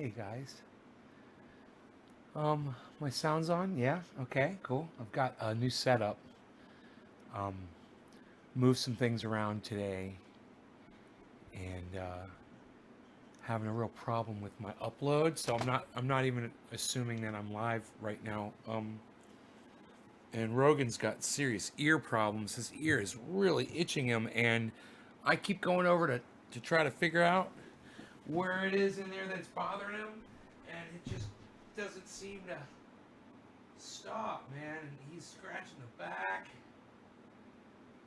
Hey guys. My sound's on? Yeah? Okay, cool. I've got a new setup. Um, moved some things around today and having a real problem with my upload, so I'm not even assuming that I'm live right now. And Rogan's got serious ear problems. His ear is really itching him, and I keep going over to try to figure out where it is in there that's bothering him, and it just doesn't seem to stop, man. And he's scratching the back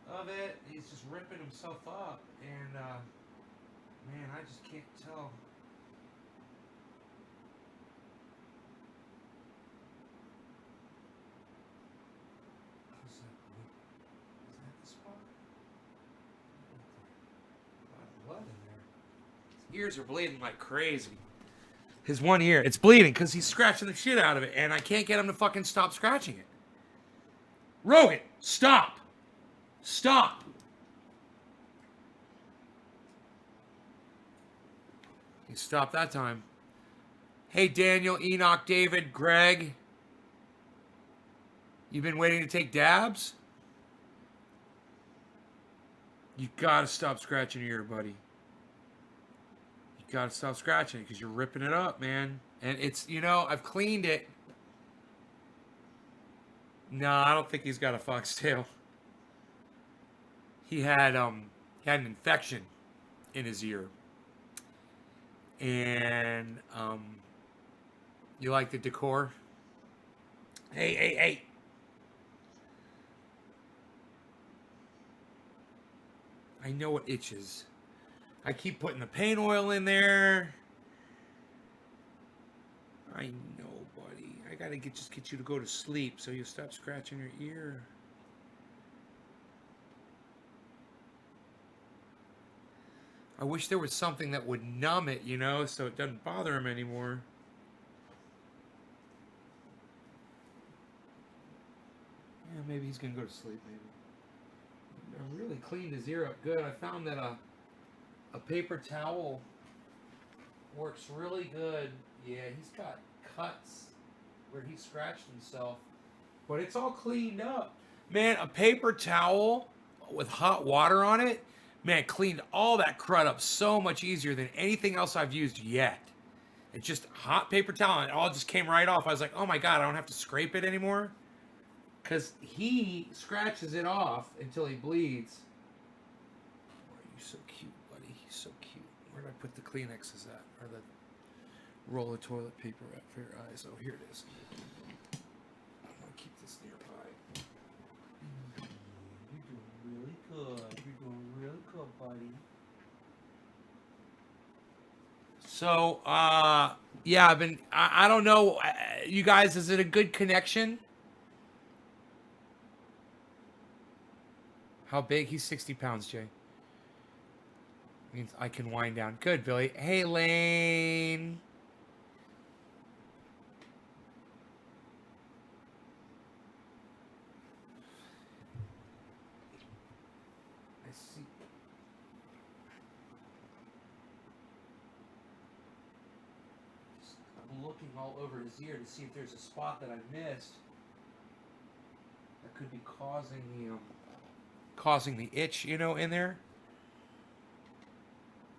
of it. He's just ripping himself up, and man, I just can't tell. Is that the spot? A lot of blood in there. His ears are bleeding like crazy. His one ear, it's bleeding because he's scratching the shit out of it, and I can't get him to fucking stop scratching it. Rogan, stop! Stop! He stopped that time. Hey, Daniel, Enoch, David, Greg. You've been waiting to take dabs? You gotta stop scratching your ear, buddy. You gotta stop scratching it because you're ripping it up, man. And it's, I've cleaned it. No, I don't think he's got a foxtail. He had an infection in his ear. And you like the decor? Hey, hey, hey. I know it itches. I keep putting the paint oil in there. I know, buddy. I gotta just get you to go to sleep so you stop scratching your ear. I wish there was something that would numb it, so it doesn't bother him anymore. Yeah, maybe he's gonna go to sleep, maybe. I really cleaned his ear up good. I found that a paper towel works really good. Yeah, he's got cuts where he scratched himself, but it's all cleaned up. Man, a paper towel with hot water on it, man, cleaned all that crud up so much easier than anything else I've used yet. It's just hot paper towel, and it all just came right off. I was like, oh my God, I don't have to scrape it anymore. Because he scratches it off until he bleeds. Oh, you're so cute, buddy. He's so cute. Where did I put the Kleenexes at? Or the roll of toilet paper at for your eyes? Oh, here it is. I'm going to keep this nearby. You're doing really good. You're doing really good, buddy. So, yeah, I don't know. You guys, is it a good connection? How big? He's 60 pounds, Jay. Means I can wind down. Good, Billy. Hey, Lane. I see. I'm looking all over his ear to see if there's a spot that I missed that could be causing the itch, in there.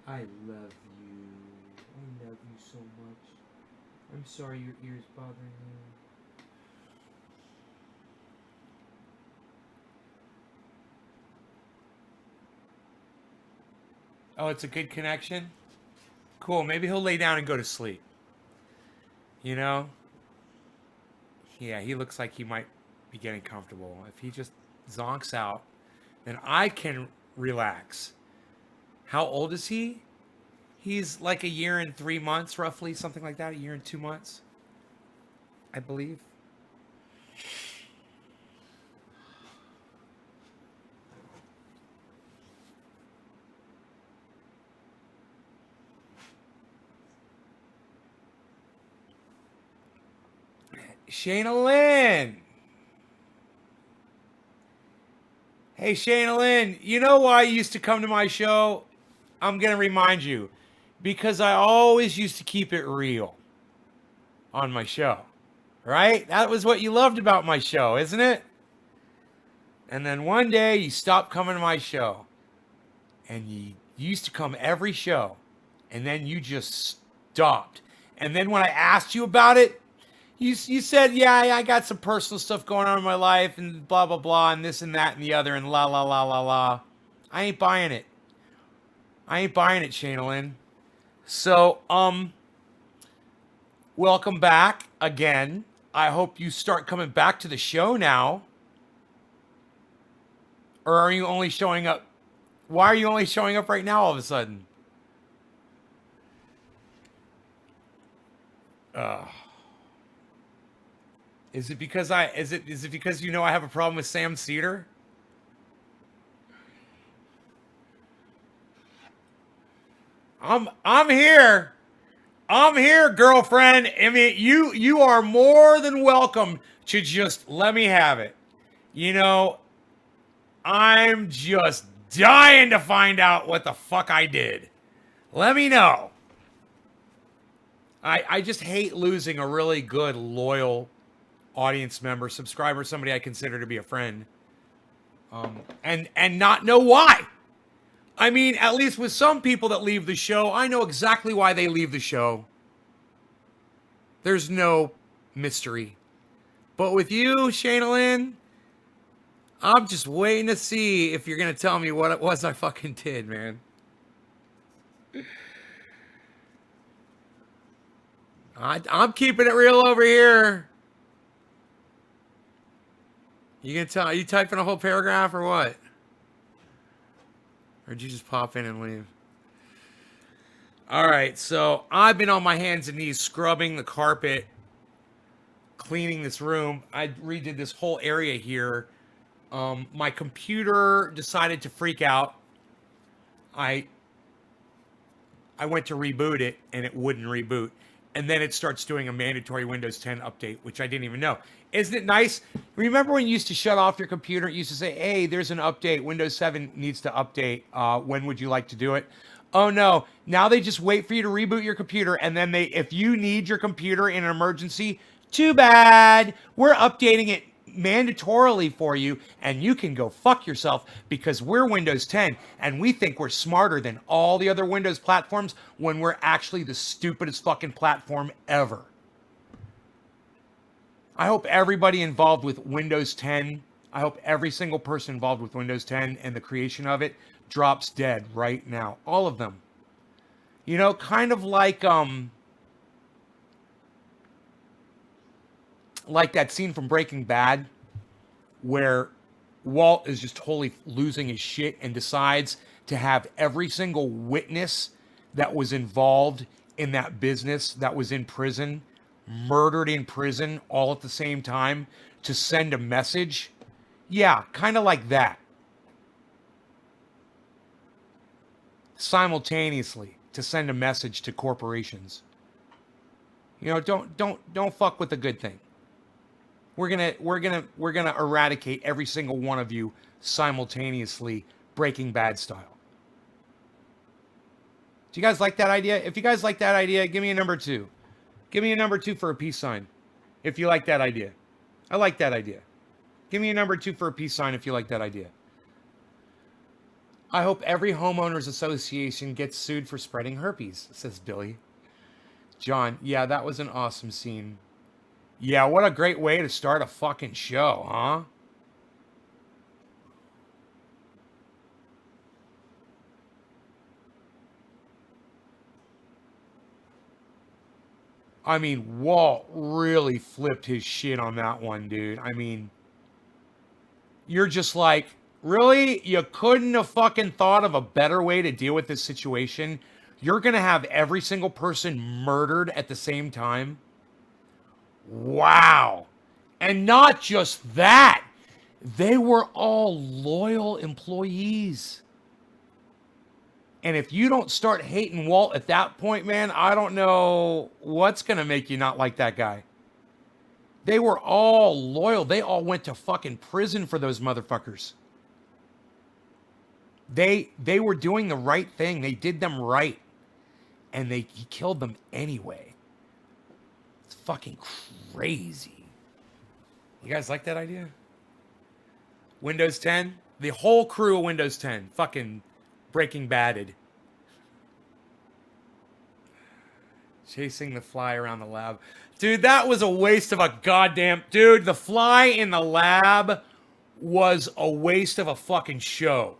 I love you. I love you so much. I'm sorry your ear's bothering you. Oh, it's a good connection? Cool. Maybe he'll lay down and go to sleep. You know? Yeah, he looks like he might be getting comfortable. If he just zonks out, then I can relax. How old is he? He's like a year and 3 months, roughly, something like that. A year and 2 months, I believe. Shayna Lynn. Hey, Shayna Lynn, you know why you used to come to my show? I'm going to remind you. Because I always used to keep it real on my show. Right? That was what you loved about my show, isn't it? And then one day you stopped coming to my show. And you used to come every show. And then you just stopped. And then when I asked you about it, you said, yeah, I got some personal stuff going on in my life and blah, blah, blah, and this and that and the other and la, la, la, la, la. I ain't buying it. I ain't buying it, Shane. So, welcome back again. I hope you start coming back to the show now. Or are you only showing up? Why are you only showing up right now all of a sudden? Is it because is it because you know I have a problem with Sam Cedar? I'm here. I'm here, girlfriend. I mean, you are more than welcome to just let me have it. You know, I'm just dying to find out what the fuck I did. Let me know. I just hate losing a really good, loyal audience member, subscriber, somebody I consider to be a friend, and not know why. I mean, at least with some people that leave the show, I know exactly why they leave the show. There's no mystery. But with you, Shane, I'm just waiting to see if you're going to tell me what it was I fucking did, man. I'm keeping it real over here. You gonna tell? Are you typing a whole paragraph or what? Or did you just pop in and leave? All right, so I've been on my hands and knees scrubbing the carpet, cleaning this room. I redid this whole area here. My computer decided to freak out. I went to reboot it and it wouldn't reboot. And then it starts doing a mandatory Windows 10 update, which I didn't even know. Isn't it nice? Remember when you used to shut off your computer? It used to say, hey, there's an update. Windows 7 needs to update. When would you like to do it? Oh, no. Now they just wait for you to reboot your computer. And then if you need your computer in an emergency, too bad. We're updating it mandatorily for you, and you can go fuck yourself because we're Windows 10 and we think we're smarter than all the other Windows platforms when we're actually the stupidest fucking platform ever. I hope everybody involved with Windows 10, I hope every single person involved with Windows 10 and the creation of it drops dead right now. All of them. You know, kind of like that scene from Breaking Bad where Walt is just totally losing his shit and decides to have every single witness that was involved in that business that was in prison, murdered in prison all at the same time to send a message. Yeah, kind of like that. Simultaneously to send a message to corporations. You know, don't fuck with the good thing. We're gonna eradicate every single one of you simultaneously, Breaking Bad style. Do you guys like that idea? If you guys like that idea, give me a number 2. Give me a number 2 for a peace sign. If you like that idea. I like that idea. Give me a number 2 for a peace sign if you like that idea. I hope every homeowners association gets sued for spreading herpes, says Billy. John, yeah, that was an awesome scene. Yeah, what a great way to start a fucking show, huh? I mean, Walt really flipped his shit on that one, dude. I mean, you're just like, really? You couldn't have fucking thought of a better way to deal with this situation? You're gonna have every single person murdered at the same time? Wow. And not just that. They were all loyal employees. And if you don't start hating Walt at that point, man, I don't know what's going to make you not like that guy. They were all loyal. They all went to fucking prison for those motherfuckers. They were doing the right thing. They did them right. and he killed them anyway. It's fucking crazy. You guys like that idea? Windows 10? The whole crew of Windows 10 fucking Breaking Badded. Chasing the fly around the lab. Dude, that was a waste of a goddamn... Dude, the fly in the lab was a waste of a fucking show.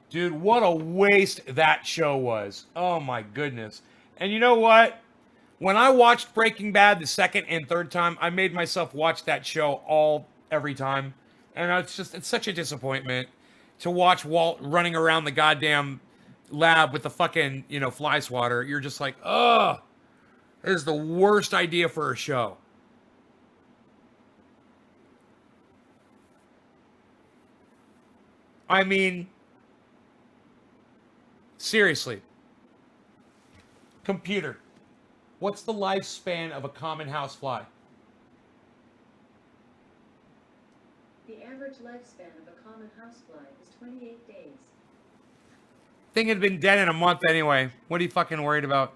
Dude, what a waste that show was. Oh my goodness. And you know what? When I watched Breaking Bad the second and third time, I made myself watch that show every time. And it's such a disappointment to watch Walt running around the goddamn lab with the fucking, fly swatter. You're just like, ugh. This is the worst idea for a show. I mean, seriously. Computer. What's the lifespan of a common housefly? The average lifespan of a common housefly is 28 days. Thing had been dead in a month anyway. What are you fucking worried about?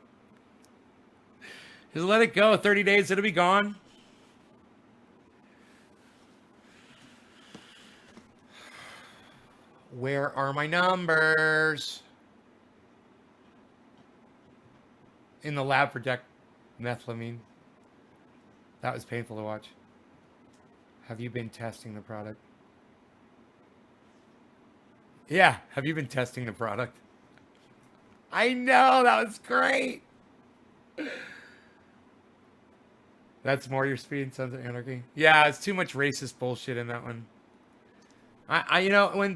Just let it go. 30 days, it'll be gone. Where are my numbers? In the lab for methylamine. That was painful to watch. Have you been testing the product? Yeah, have you been testing the product? I know, that was great. That's more your speed, Sons of Anarchy. Yeah, it's too much racist bullshit in that one.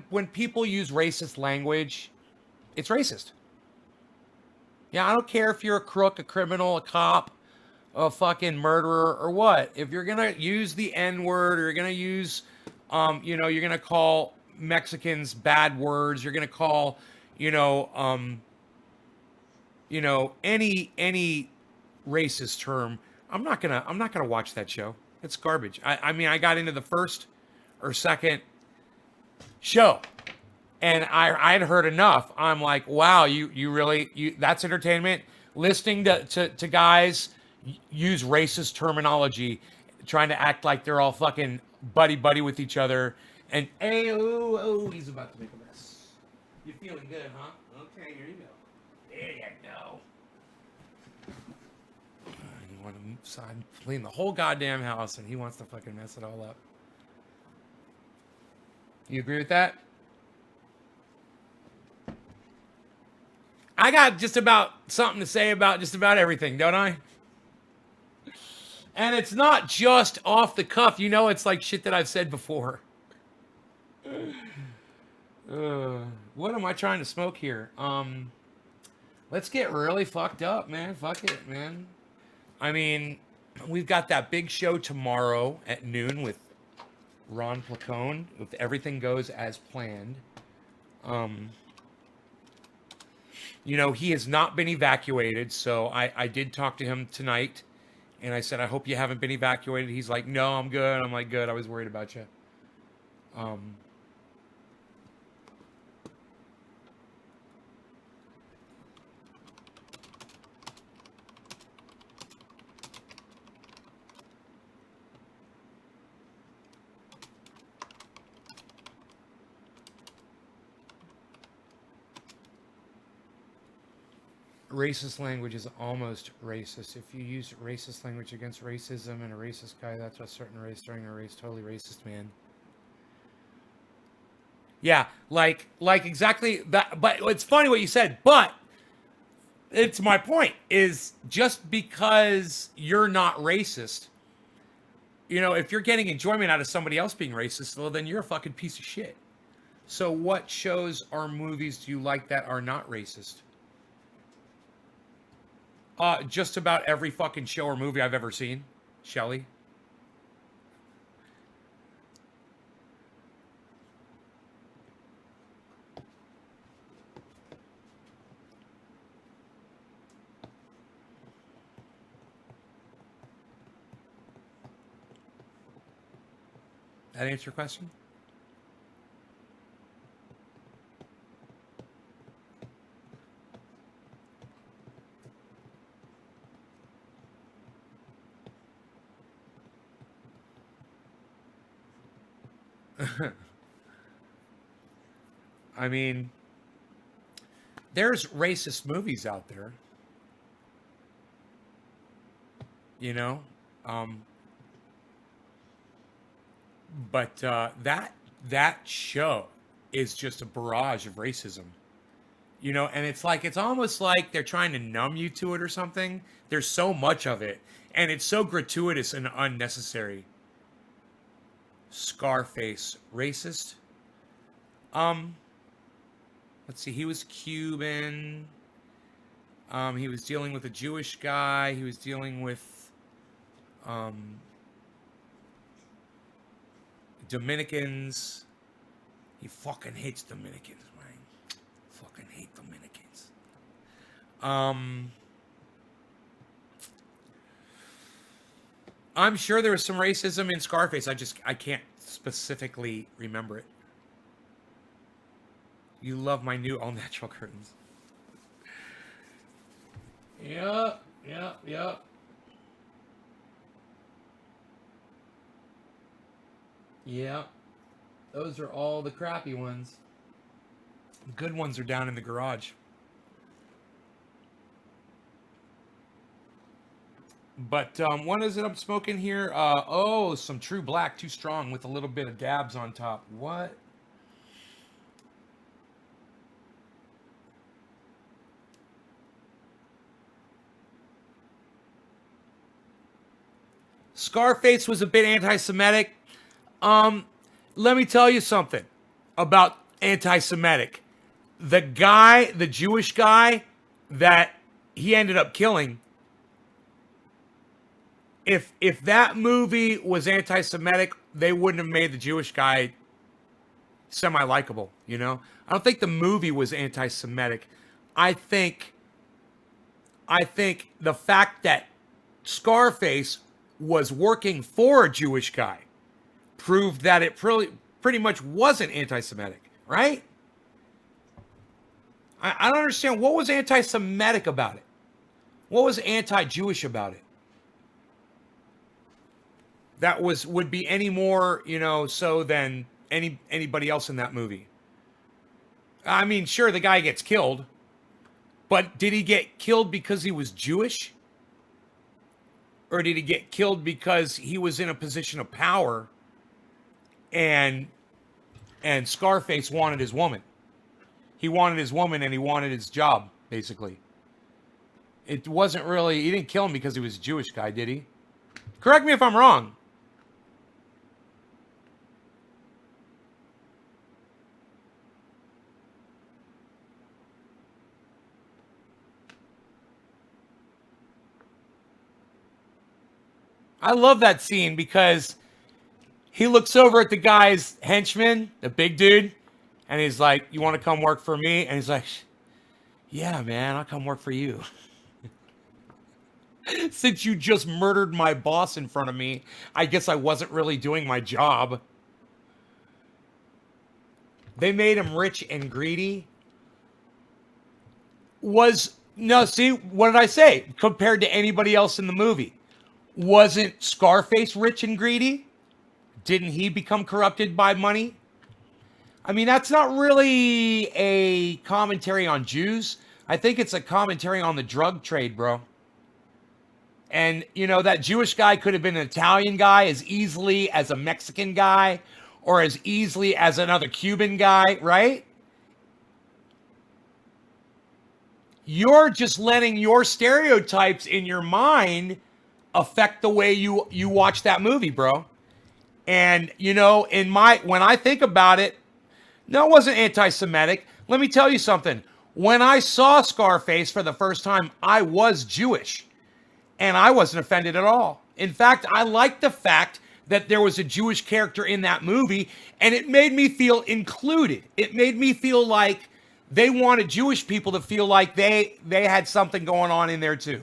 When people use racist language, it's racist. Yeah, I don't care if you're a crook, a criminal, a cop, a fucking murderer, or what. If you're gonna use the N-word, or you're gonna use, you're gonna call Mexicans bad words, you're gonna call, any racist term. I'm not gonna watch that show. It's garbage. I mean, I got into the first or second show, and I'd heard enough. I'm like, wow, you really that's entertainment. Listening to guys use racist terminology, trying to act like they're all fucking buddy with each other, and hey, he's about to make a mess. You feeling good, huh? Okay, here you go. There you go. You want to clean the whole goddamn house, and he wants to fucking mess it all up. You agree with that? I got just about something to say about just about everything, don't I? And it's not just off the cuff. It's like shit that I've said before. What am I trying to smoke here? Let's get really fucked up, man. Fuck it, man. I mean, we've got that big show tomorrow at noon with Ron Placone, if everything goes as planned. He has not been evacuated, so I did talk to him tonight, and I said, I hope you haven't been evacuated. He's like, no, I'm good. I'm like, good. I was worried about you. Racist language is almost racist. If you use racist language against racism and a racist guy, that's a certain race during a race, totally racist, man. Yeah, like exactly that. But it's funny what you said, but it's my point is just because you're not racist, if you're getting enjoyment out of somebody else being racist, well, then you're a fucking piece of shit. So what shows or movies do you like that are not racist? Just about every fucking show or movie I've ever seen. Shelly? That answer your question? I mean, there's racist movies out there, you know, um, but that show is just a barrage of racism, you know, and it's almost like they're trying to numb you to it or something. There's so much of it, and it's so gratuitous and unnecessary. Scarface, racist. Um, let's see. He was Cuban. He was dealing with a Jewish guy. He was dealing with um, Dominicans. He fucking hates Dominicans, man. Fucking hate Dominicans. Um, I'm sure there was some racism in Scarface. I can't specifically remember it. You love my new all natural curtains. Yeah, yeah, yeah. Yeah. Those are all the crappy ones. The good ones are down in the garage. But what is it I'm smoking here? Oh, some True Black, too strong with a little bit of dabs on top. What? Scarface was a bit anti-Semitic. Um, Let me tell you something about anti-Semitic. The Jewish guy that he ended up killing, if that movie was anti-Semitic, they wouldn't have made the Jewish guy semi-likable, you know? I don't think the movie was anti-Semitic. I think I think the fact that Scarface was working for a Jewish guy proved that it pretty much wasn't anti-Semitic, right? I don't understand what was anti-Semitic about it. What was anti-Jewish about it? That would be any more, so than anybody else in that movie. I mean, sure, the guy gets killed, but did he get killed because he was Jewish? Or did he get killed because he was in a position of power and Scarface wanted his woman? He wanted his woman and he wanted his job, basically. It wasn't really, he didn't kill him because he was a Jewish guy, did he? Correct me if I'm wrong. I love that scene because he looks over at the guy's henchman, the big dude, and he's like, "You want to come work for me?" And he's like, "Yeah, man, I'll come work for you." Since you just murdered my boss in front of me, I guess I wasn't really doing my job. They made him rich and greedy. No, see, what did I say? Compared to anybody else in the movie. Wasn't Scarface rich and greedy? Didn't he become corrupted by money? I mean, that's not really a commentary on Jews. I think it's a commentary on the drug trade, bro. And, that Jewish guy could have been an Italian guy as easily as a Mexican guy or as easily as another Cuban guy, right? You're just letting your stereotypes in your mind affect the way you watch that movie, bro. And, when I think about it, no, it wasn't anti-Semitic. Let me tell you something. When I saw Scarface for the first time, I was Jewish. And I wasn't offended at all. In fact, I liked the fact that there was a Jewish character in that movie, and it made me feel included. It made me feel like they wanted Jewish people to feel like they had something going on in there too.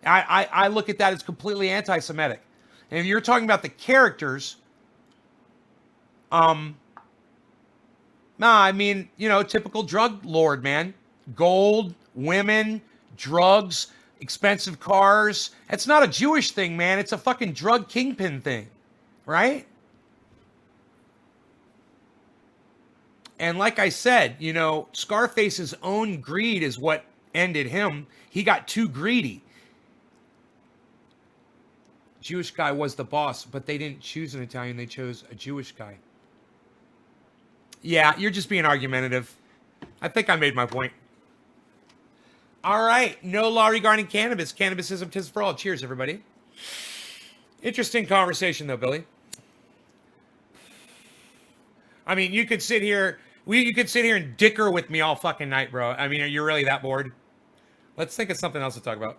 I look at that as completely anti-Semitic. And if you're talking about the characters, typical drug lord, man. Gold, women, drugs, expensive cars. It's not a Jewish thing, man. It's a fucking drug kingpin thing, right? And like I said, you know, Scarface's own greed is what ended him. He got too greedy. Jewish guy was the boss, but they didn't choose an Italian. They chose a Jewish guy. Yeah, you're just being argumentative. I think I made my point. All right. No law regarding cannabis. Cannabisism tis for all. Cheers, everybody. Interesting conversation, though, Billy. I mean, you could sit here. You could sit here and dicker with me all fucking night, bro. I mean, are you really that bored? Let's think of something else to talk about.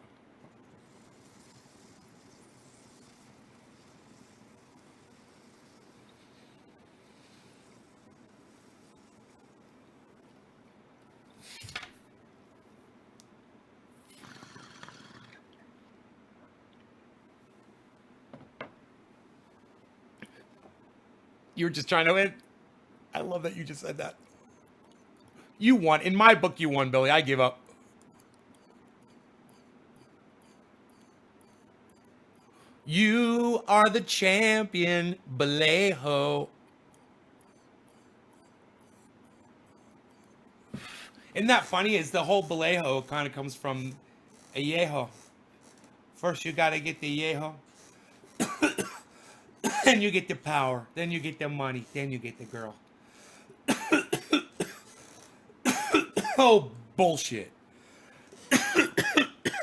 You were just trying to win? I love that you just said that. You won. In my book, you won, Billy. I give up. You are the champion, Balejo. Isn't that funny? Is the whole Balejo kind of comes from Ayejo. First, you got to get the Ayejo. Then you get the power. Then you get the money. Then you get the girl. Oh, bullshit.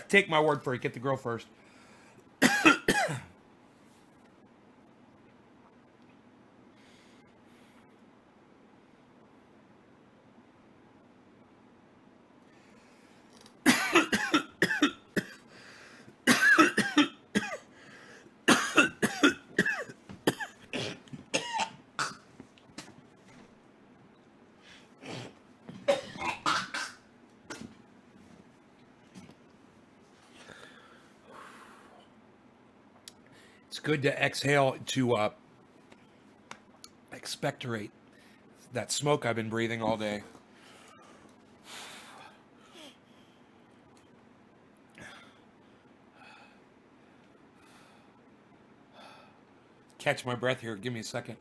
Take my word for it. Get the girl first. It's good to exhale to expectorate that smoke I've been breathing all day. Catch my breath here. Give me a second.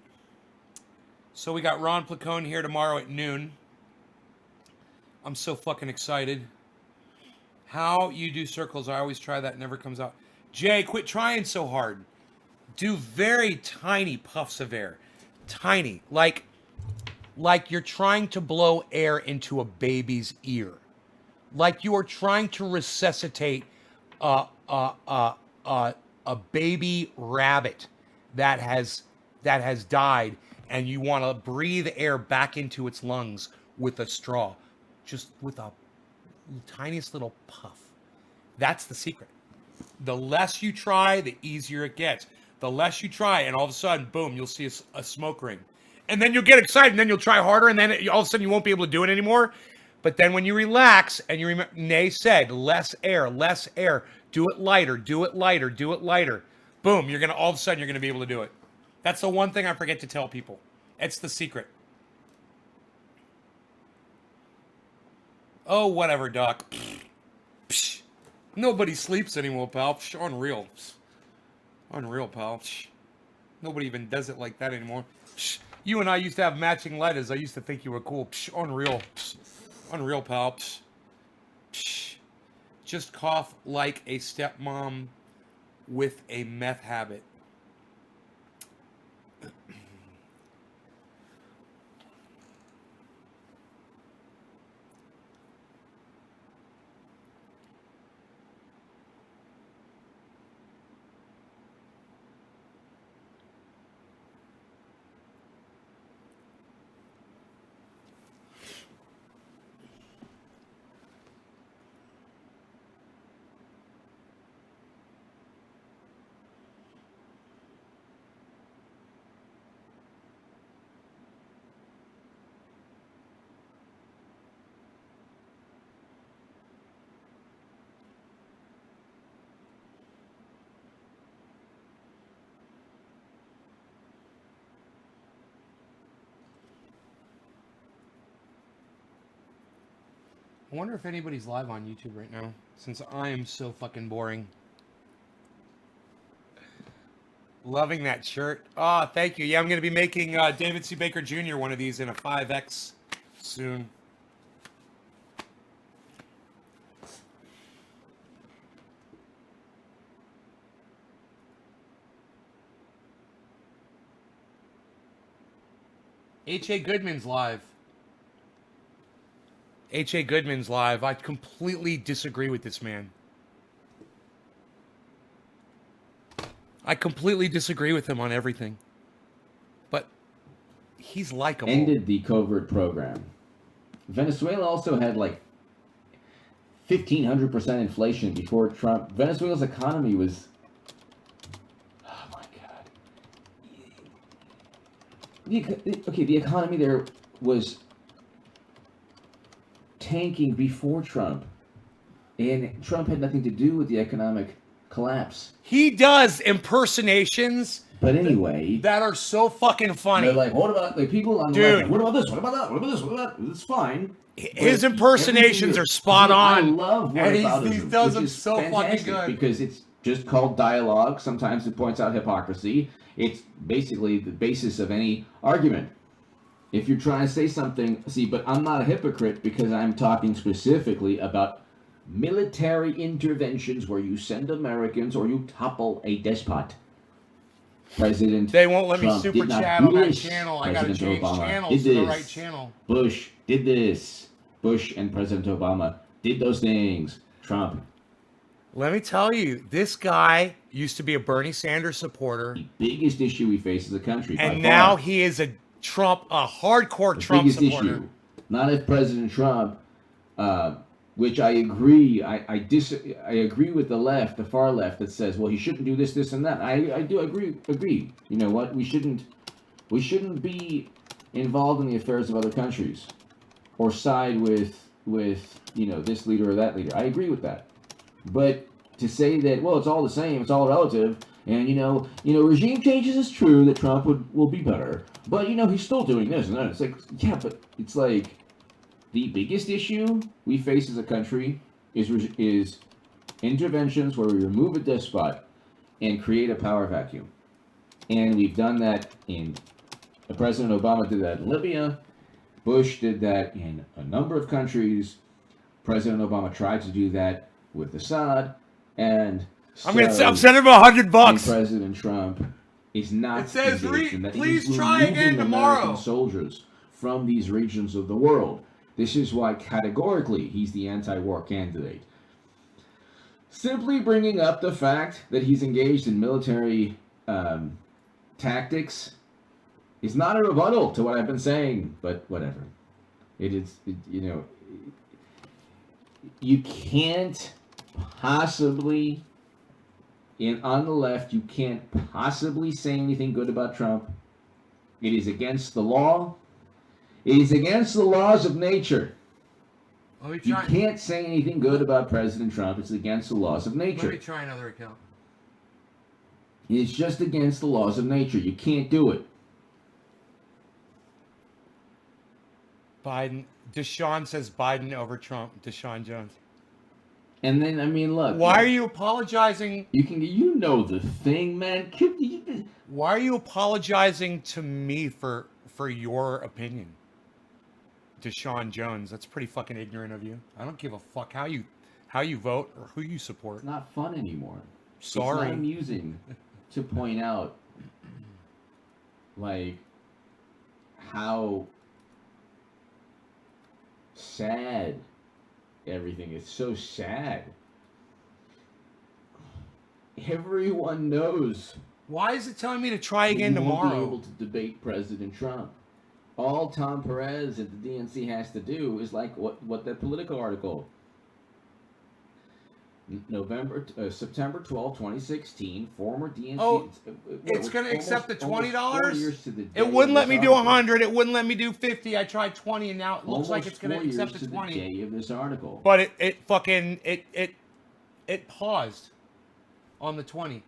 So we got Ron Placone here tomorrow at noon. I'm so fucking excited. How you do circles, I always try that, never comes out. Jay, quit trying so hard. Do very tiny puffs of air. Tiny. Like you're trying to blow air into a baby's ear. Like you are trying to resuscitate a baby rabbit that has died, and you want to breathe air back into its lungs with a straw. Just with a tiniest little puff. That's the secret. The less you try, the easier it gets. The less you try, and all of a sudden, boom, you'll see a smoke ring. And then you'll get excited, and then you'll try harder, and then all of a sudden you won't be able to do it anymore. But then when you relax, and you remember, Nay said, less air, do it lighter, do it lighter, do it lighter. Boom, all of a sudden you're going to be able to do it. That's the one thing I forget to tell people. It's the secret. Oh, whatever, Doc. Psh. Nobody sleeps anymore, pal. Psh. Unreal. Unreal, pal. Psh. Nobody even does it like that anymore. Psh. You and I used to have matching letters. I used to think you were cool. Psh. Unreal. Psh. Unreal, pal. Psh. Psh. Just cough like a stepmom with a meth habit. I wonder if anybody's live on YouTube right now, since I am so fucking boring. Loving that shirt. Oh, thank you. Yeah, I'm going to be making David C. Baker Jr. one of these in a 5X Soon. H.A. Goodman's live. H.A. Goodman's live. I completely disagree with this man. I completely disagree with him on everything. But he's likable. Ended the covert program. Venezuela also had like 1,500% inflation before Trump. Venezuela's economy was... Oh my God. The economy there was tanking before Trump. And Trump had nothing to do with the economic collapse. He does impersonations. But anyway, that are so fucking funny. They're like, what about like people on the left? What about this? What about that? What about this? What about that? It's fine. His impersonations are spot on. I love what he does them so fucking good because it's just called dialogue. Sometimes it points out hypocrisy. It's basically the basis of any argument. If you're trying to say something, but I'm not a hypocrite because I'm talking specifically about military interventions where you send Americans or you topple a despot. President They won't let Trump me super chat on that channel. I gotta change channels to the right channel. Bush did this. Bush and President Obama did those things. Trump. Let me tell you, this guy used to be a Bernie Sanders supporter. The biggest issue we face as a country. And now he is a hardcore Trump supporter. Issue. Not if President Trump, which I agree. I agree with the left, the far left, that says, well, he shouldn't do this, this, and that. I do agree. You know what? We shouldn't be involved in the affairs of other countries, or side with this leader or that leader. I agree with that. But to say that, well, it's all the same, it's all relative, and regime changes is true that Trump will be better, but he's still doing this and that. It's like, yeah, but it's like. The biggest issue we face as a country is interventions where we remove a despot and create a power vacuum. And we've done that President Obama did that in Libya. Bush did that in a number of countries. President Obama tried to do that with Assad. And I'm sending him $100. President Trump is not. It says, please try again tomorrow. American soldiers from these regions of the world. This is why, categorically, he's the anti-war candidate. Simply bringing up the fact that he's engaged in military tactics is not a rebuttal to what I've been saying, but whatever. You can't possibly, on the left, you can't possibly say anything good about Trump. It is against the law. It is against the laws of nature. You can't say anything good about President Trump. It's against the laws of nature. Let me try another account. It's just against the laws of nature. You can't do it. Biden. Deshaun says Biden over Trump. Deshaun Jones. And then, look. Why are you apologizing? You know the thing, man. Why are you apologizing to me for your opinion? Deshaun Jones, that's pretty fucking ignorant of you. I don't give a fuck how you vote or who you support. It's not fun anymore. Sorry. It's not amusing to point out, like, how sad everything is. So sad. Everyone knows. Why is it telling me to try again tomorrow? You won't be able to debate President Trump. All Tom Perez at the DNC has to do is like what that Politico article. September 12, 2016, former DNC. Oh, it's going to accept the $20? It wouldn't let me do 100. It wouldn't let me do 50. I tried 20, and now it looks like it's going to accept the 20. The day of this article. But it paused on the 20.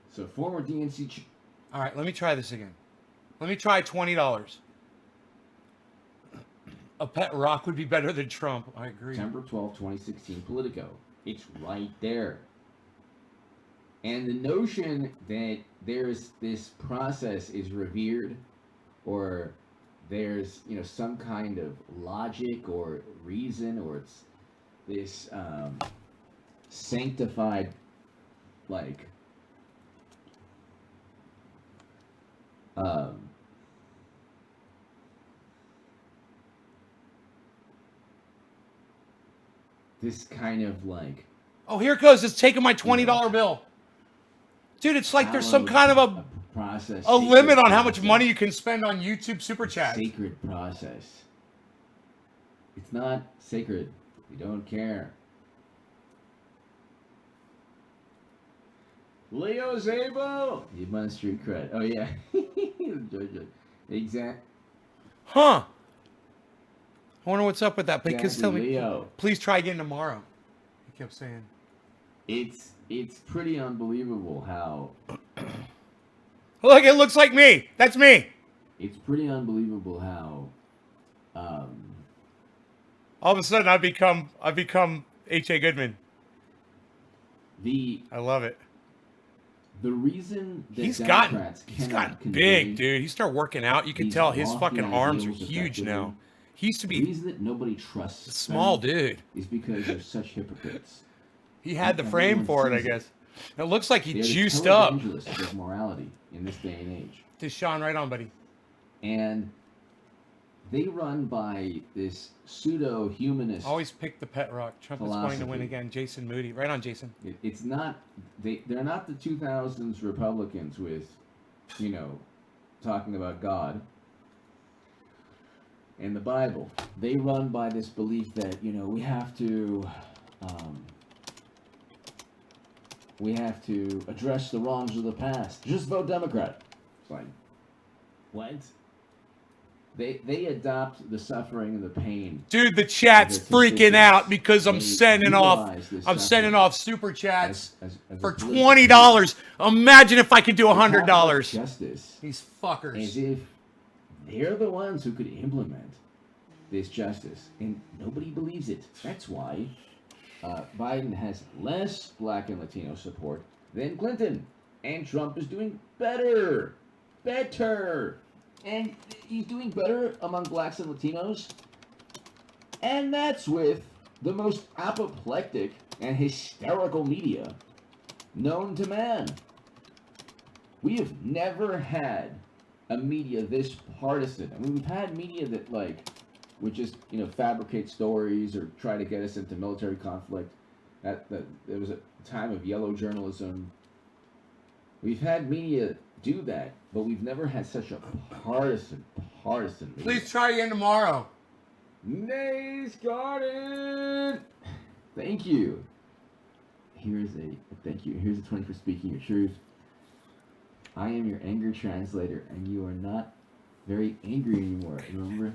So former DNC. All right, let me try this again. Let me try $20. A pet rock would be better than Trump. I agree. September 12, 2016, Politico. It's right there. And the notion that there's this process is revered, or there's some kind of logic or reason, or it's this sanctified, like um, this kind of like Oh, here it goes. It's taking my $20 bill. Dude, it's like there's some kind of a process, limit on how much money you can spend on YouTube Super Chat. Sacred process. It's not sacred. We don't care. Leo Zabo! You want street cred. Oh, yeah. Exactly. Huh. I wonder what's up with that. Because tell me, Leo. please try again tomorrow. He kept saying. It's pretty unbelievable how... Look, it looks like me. That's me. It's pretty unbelievable how... All of a sudden, I've become H.A. Goodman. I love it. The reason that he's Democrats gotten big, dude. He started working out. You can tell his fucking arms are huge now. He used to be... The reason that nobody trusts small dude is because they're such hypocrites. He had the frame for it, I guess. It looks like he They're juiced up. Televangelists of morality in this day and age. Just Sean, right on, buddy. And they run by this pseudo-humanist. Always pick the pet rock. Trump is going to win again. Jason Moody. Right on, Jason. It's not... They're not the 2000s Republicans with, talking about God and the Bible. They run by this belief that, we have to address the wrongs of the past. Just vote Democrat. It's like, what? They adopt the suffering and the pain. Dude, the chat's freaking out because I'm sending off super chats for $20. Imagine if I could do $100. Justice. These fuckers. As if they're the ones who could implement this justice, and nobody believes it. That's why Biden has less Black and Latino support than Clinton, and Trump is doing better. And he's doing better among Blacks and Latinos, and that's with the most apoplectic and hysterical media known to man. We have never had a media this partisan. I mean, we've had media that would just fabricate stories or try to get us into military conflict. There was a time of yellow journalism. We've had media do that, but we've never had such a partisan media. Please try again tomorrow. Nays Garden. Thank you. Here's a 20 for speaking your truth. I am your anger translator, and you are not very angry anymore. Remember,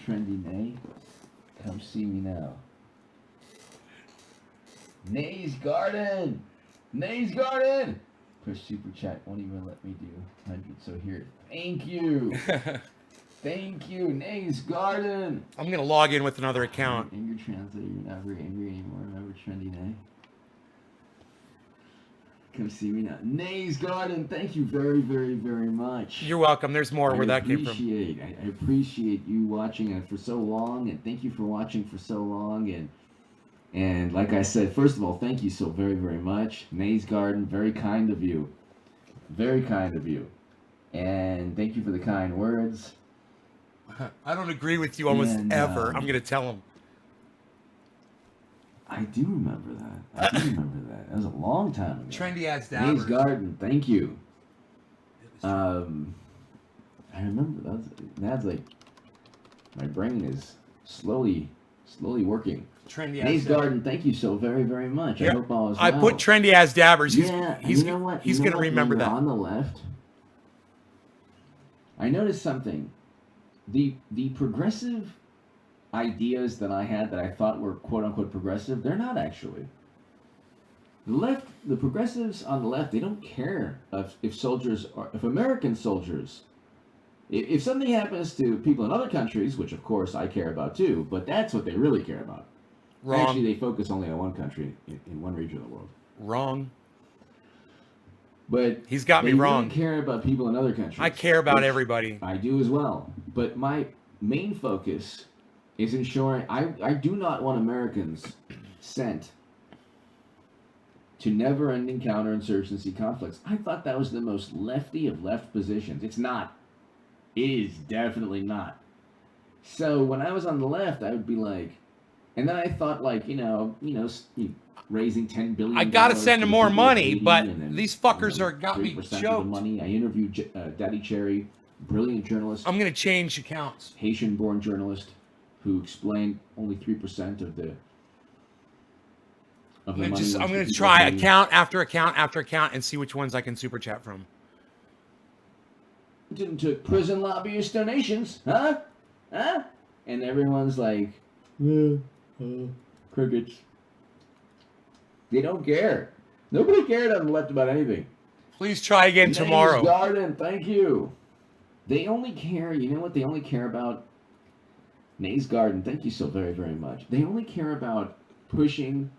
Trendy Nay? Come see me now. Nays Garden. Push super chat won't even let me do 100. So here, thank you. Thank you, Nays Garden. I'm gonna log in with another account. Anger translator, you're not very angry anymore. Remember Trendy Nay? Come see me now. Nays Garden, thank you very, very, very much. You're welcome. There's more where that came from. I appreciate you watching for so long, and thank you for watching for so long. And like I said, first of all, thank you so very, very much. Nays Garden, very kind of you. Very kind of you. And thank you for the kind words. I don't agree with you almost ever. I'm going to tell him. I do remember that. That was a long time ago. Trendy ass down. Nays Garden, thank you. I remember that's like my brain is slowly working. Trendy Nays Garden, thank you so very, very much. Yep. I hope all is well. I put Trendy ass dabbers. He's you know what? He's going to remember that. On the left, I noticed something. The progressive ideas that I had that I thought were quote unquote progressive, they're not actually. The progressives on the left, they don't care if American soldiers, if something happens to people in other countries, which of course I care about too, but that's what they really care about. Wrong. Actually, they focus only on one country in one region of the world. Wrong. But He's got me they wrong. really care about people in other countries. I care about which everybody. I do as well. But my main focus is ensuring I do not want Americans sent to never-ending counterinsurgency conflicts. I thought that was the most lefty of left positions. It's not. It is definitely not. So when I was on the left, I would be like, and then I thought like, raising $10 billion. I gotta send them more money, but then, these fuckers are got me 3% of the choked. money. I interviewed Daddy Cherry, brilliant journalist, I'm gonna change accounts. Haitian-born journalist, who explained only 3% of the money. I'm gonna try account after account after account and see which ones I can super chat from. To prison lobbyist donations, huh? And everyone's like, crickets. They don't care. Nobody cared on the left about anything. Please try again tomorrow. Garden, thank you. They only care, you know what they only care about? Nays Garden, thank you so very, very much. They only care about pushing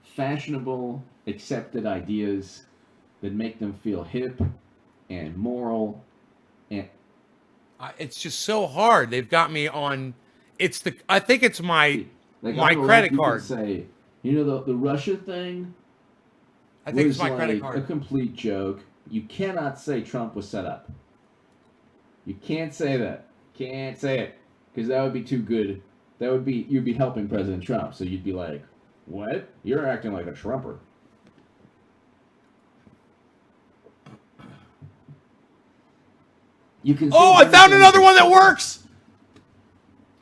fashionable, accepted ideas that make them feel hip and moral. And It's just so hard. They've got me on. I think it's my like credit card. Say, the Russia thing. I think it's my like credit card. A complete joke. You cannot say Trump was set up. You can't say that. Can't say it because that would be too good. You'd be helping President Trump. So you'd be like, what? You're acting like a Trumper. You can. Oh, I found another one that works.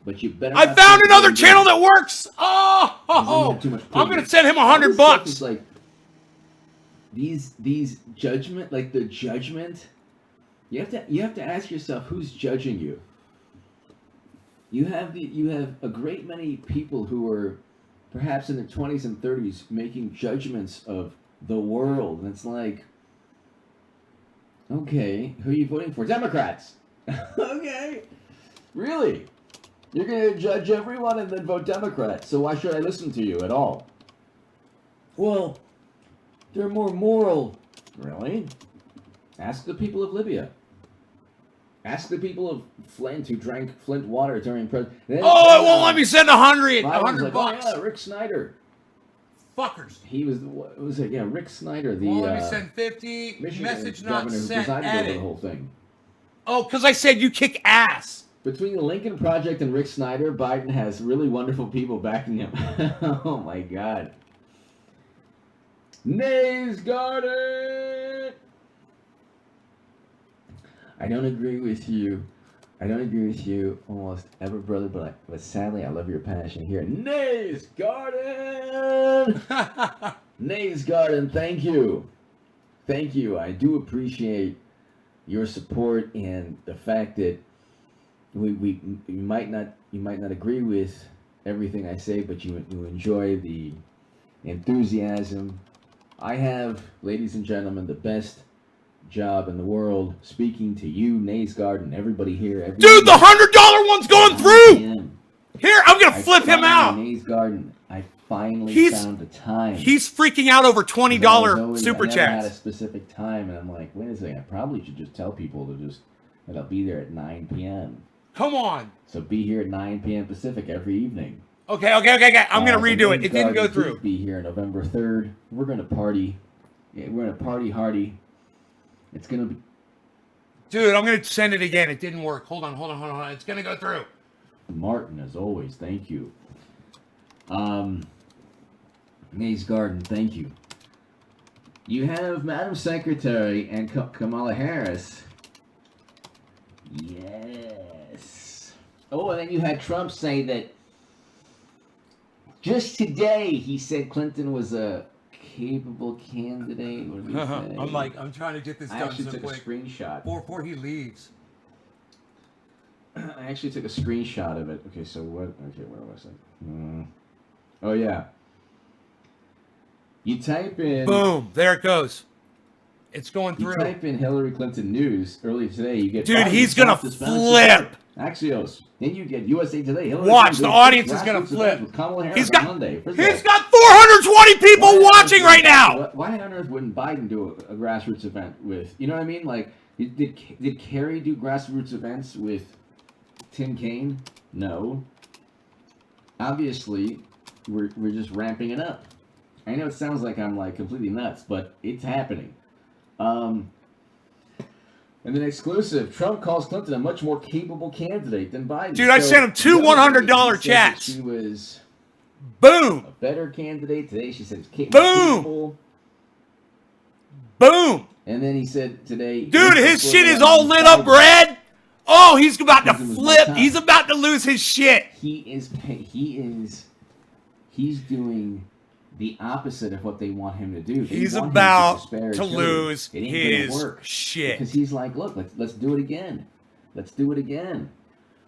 But you better. I found another channel that works. Oh, I'm gonna send him $100. It's like these judgment, like the judgment. You have to ask yourself who's judging you. You have a great many people who are perhaps in their 20s and 30s making judgments of the world, and it's like, okay, who are you voting for? Democrats. Okay, really? You're going to judge everyone and then vote Democrat, so why should I listen to you at all? Well, they're more moral. Really? Ask the people of Libya. Ask the people of Flint who drank Flint water during president. It won't let me send $100 like, bucks. Oh, yeah, Rick Snyder. Fuckers. He was Rick Snyder, the let me send 50. Michigan Message not governor who sent. presided over Edit. the whole thing. Oh, because I said you kick ass. Between the Lincoln Project and Rick Snyder, Biden has really wonderful people backing him. Oh my God. Nays Garden! I don't agree with you almost ever, brother, but sadly I love your passion here. Nays Garden! Nays Garden, thank you. Thank you. I do appreciate your support and the fact that you might not agree with everything I say, but you enjoy the enthusiasm. I have, ladies and gentlemen, the best job in the world speaking to you, Nays Garden, everybody here. Dude, the $100 one's going through. Here, I'm gonna flip him out. Nays Garden, I finally found the time. He's freaking out over $20 super I never chats. had a specific time, and I'm like, wait a second, I probably should just tell people that I'll be there at 9 p.m. Come on. So be here at 9 p.m. Pacific every evening. Okay. I'm gonna redo it. It didn't go through. Be here November 3rd. We're gonna party. Yeah, we're gonna party hardy. It's gonna be. Dude, I'm gonna send it again. It didn't work. Hold on. It's gonna go through. Martin, as always, thank you. Nays Garden, thank you. You have Madam Secretary and Kamala Harris. Yes. Oh, and then you had Trump say that just today he said Clinton was a capable candidate. What did he say? I'm trying to get this I done actually so took quick a screenshot. before he leaves. I actually took a screenshot of it. Okay, so what? Okay, where was I? Oh, yeah. You type in... Boom. There it goes. It's going You through. type in Hillary Clinton news earlier today, you get... Dude, Biden he's gonna stopped Hispanic flip. support. Axios. Then you get USA Today. Hillary Watch, Clinton the goes audience big is gonna grassroots flip. event with Kamala Harris He's on got, Monday. First of he's all, got 420 people watching right now. Why on earth wouldn't Biden do a grassroots event with... You know what I mean? Like, did Kerry do grassroots events with Tim Kaine? No. Obviously, we're just ramping it up. I know it sounds like I'm like completely nuts, but it's happening. And then exclusive, Trump calls Clinton a much more capable candidate than Biden. Dude, I sent him two $100 chats. She was Boom. a better candidate. Today she said capable. Boom. And then he said today... Dude, his shit is all lit up red. Oh, he's about to flip. He's about to lose his shit. He's doing the opposite of what they want him to do. He's about to lose his shit. Because he's like, look, let's do it again. Let's do it again.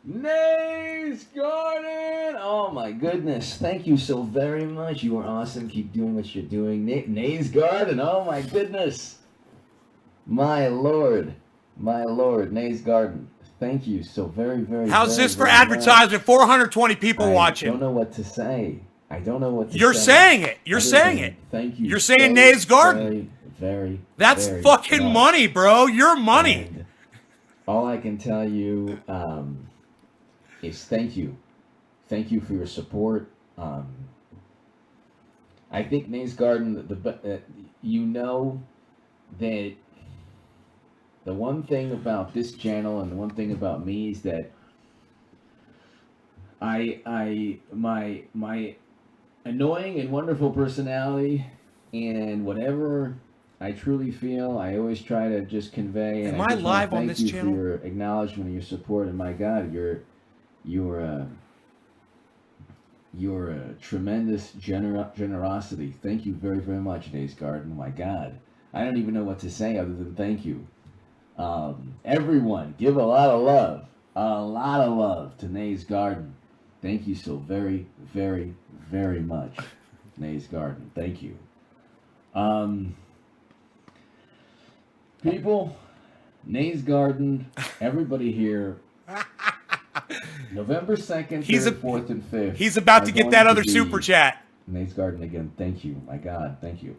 Nays Garden! Oh my goodness. Thank you so very much. You are awesome. Keep doing what you're doing. Nays Garden. Oh my goodness. My lord. My lord. Nays Garden. Thank you so very, very much. How's this for advertisement? 420 people watching. I don't know what to say. I don't know what to say. You're saying it. You're saying it. Thank you. You're saying Nays Garden. Very, That's very fucking much. money, bro. Your money. And all I can tell you is thank you. Thank you for your support. I think Nays Garden, you know that the one thing about this channel and the one thing about me is that my annoying and wonderful personality and whatever I truly feel, I always try to just convey. And Am I live on this channel? channel? For your acknowledgement and your support, and my God, you're a tremendous generosity. Thank you very, very much, Nays Garden. My God, I don't even know what to say other than thank you. Everyone, give a lot of love to Nays Garden. Thank you so very, very, very much, Nays Garden. Thank you. People, Nays Garden, everybody here, November 2nd, 3rd, 4th, and 5th. He's about to get that other super chat. Nays Garden again, thank you. My God, thank you.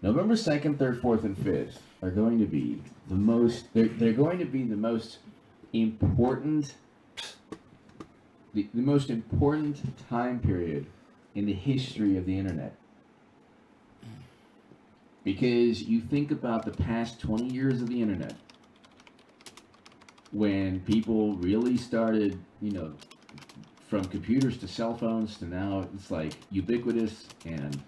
November 2nd, 3rd, 4th, and 5th are going to be the most, they're going to be the most important, the most important time period in the history of the internet. Because you think about the past 20 years of the internet, when people really started, from computers to cell phones to now it's like ubiquitous and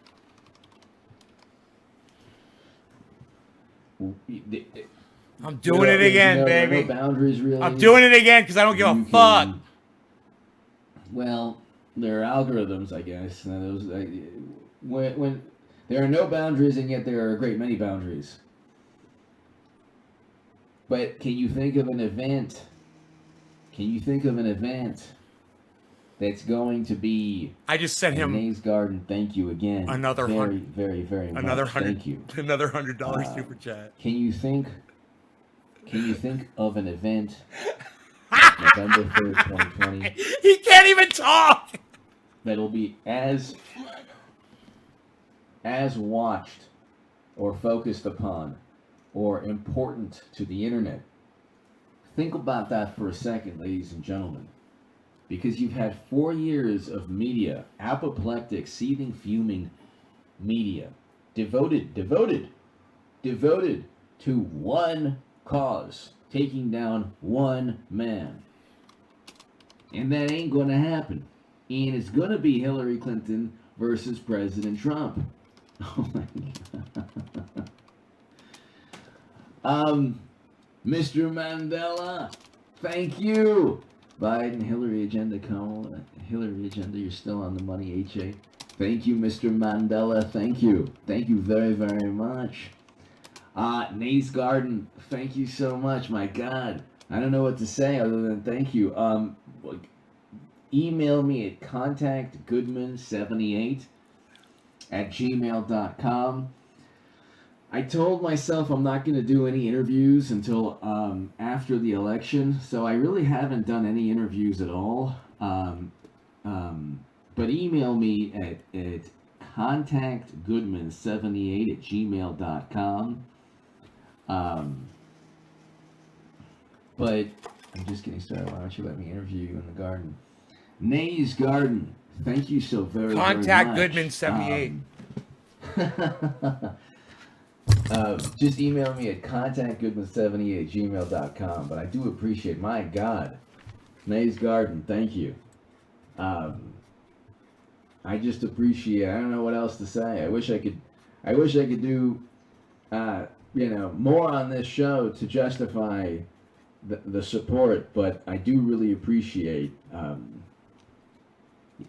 I'm doing it again, baby. No boundaries really. I'm doing it again because I don't give a fuck. Well, there are algorithms, I guess. And those, when there are no boundaries, and yet there are a great many boundaries. But can you think of an event? Can you think of an event that's going to be? I just sent him Nays Garden. Thank you again. Another very, very, very much. Another $100. Thank you. Another $100 super chat. Can you think of an event? November 3rd, 2020. He can't even talk. That'll be as watched or focused upon or important to the internet. Think about that for a second, ladies and gentlemen. Because you've had 4 years of media, apoplectic, seething, fuming media, devoted to one cause, taking down one man. And that ain't going to happen. And it's going to be Hillary Clinton versus President Trump. Oh my God. Mr. Mandela, thank you. Biden, Hillary agenda, Kamala, Hillary agenda, you're still on the money, HA. Thank you, Mr. Mandela, thank you. Thank you very, very much. Nays Garden, thank you so much, my God. I don't know what to say other than thank you. Email me at contactgoodman78@gmail.com. I told myself I'm not going to do any interviews until after the election, so I really haven't done any interviews at all. But email me at contactgoodman78@gmail.com. But I'm just getting started. Why don't you let me interview you in the garden? Nay's Garden. Thank you so very Contact much. Goodman78. Just email me at contactgoodman78@gmail.com. But I do appreciate, my God, Nay's Garden. Thank you. I just appreciate. I don't know what else to say. I wish I could do, more on this show to justify the support. But I do really appreciate.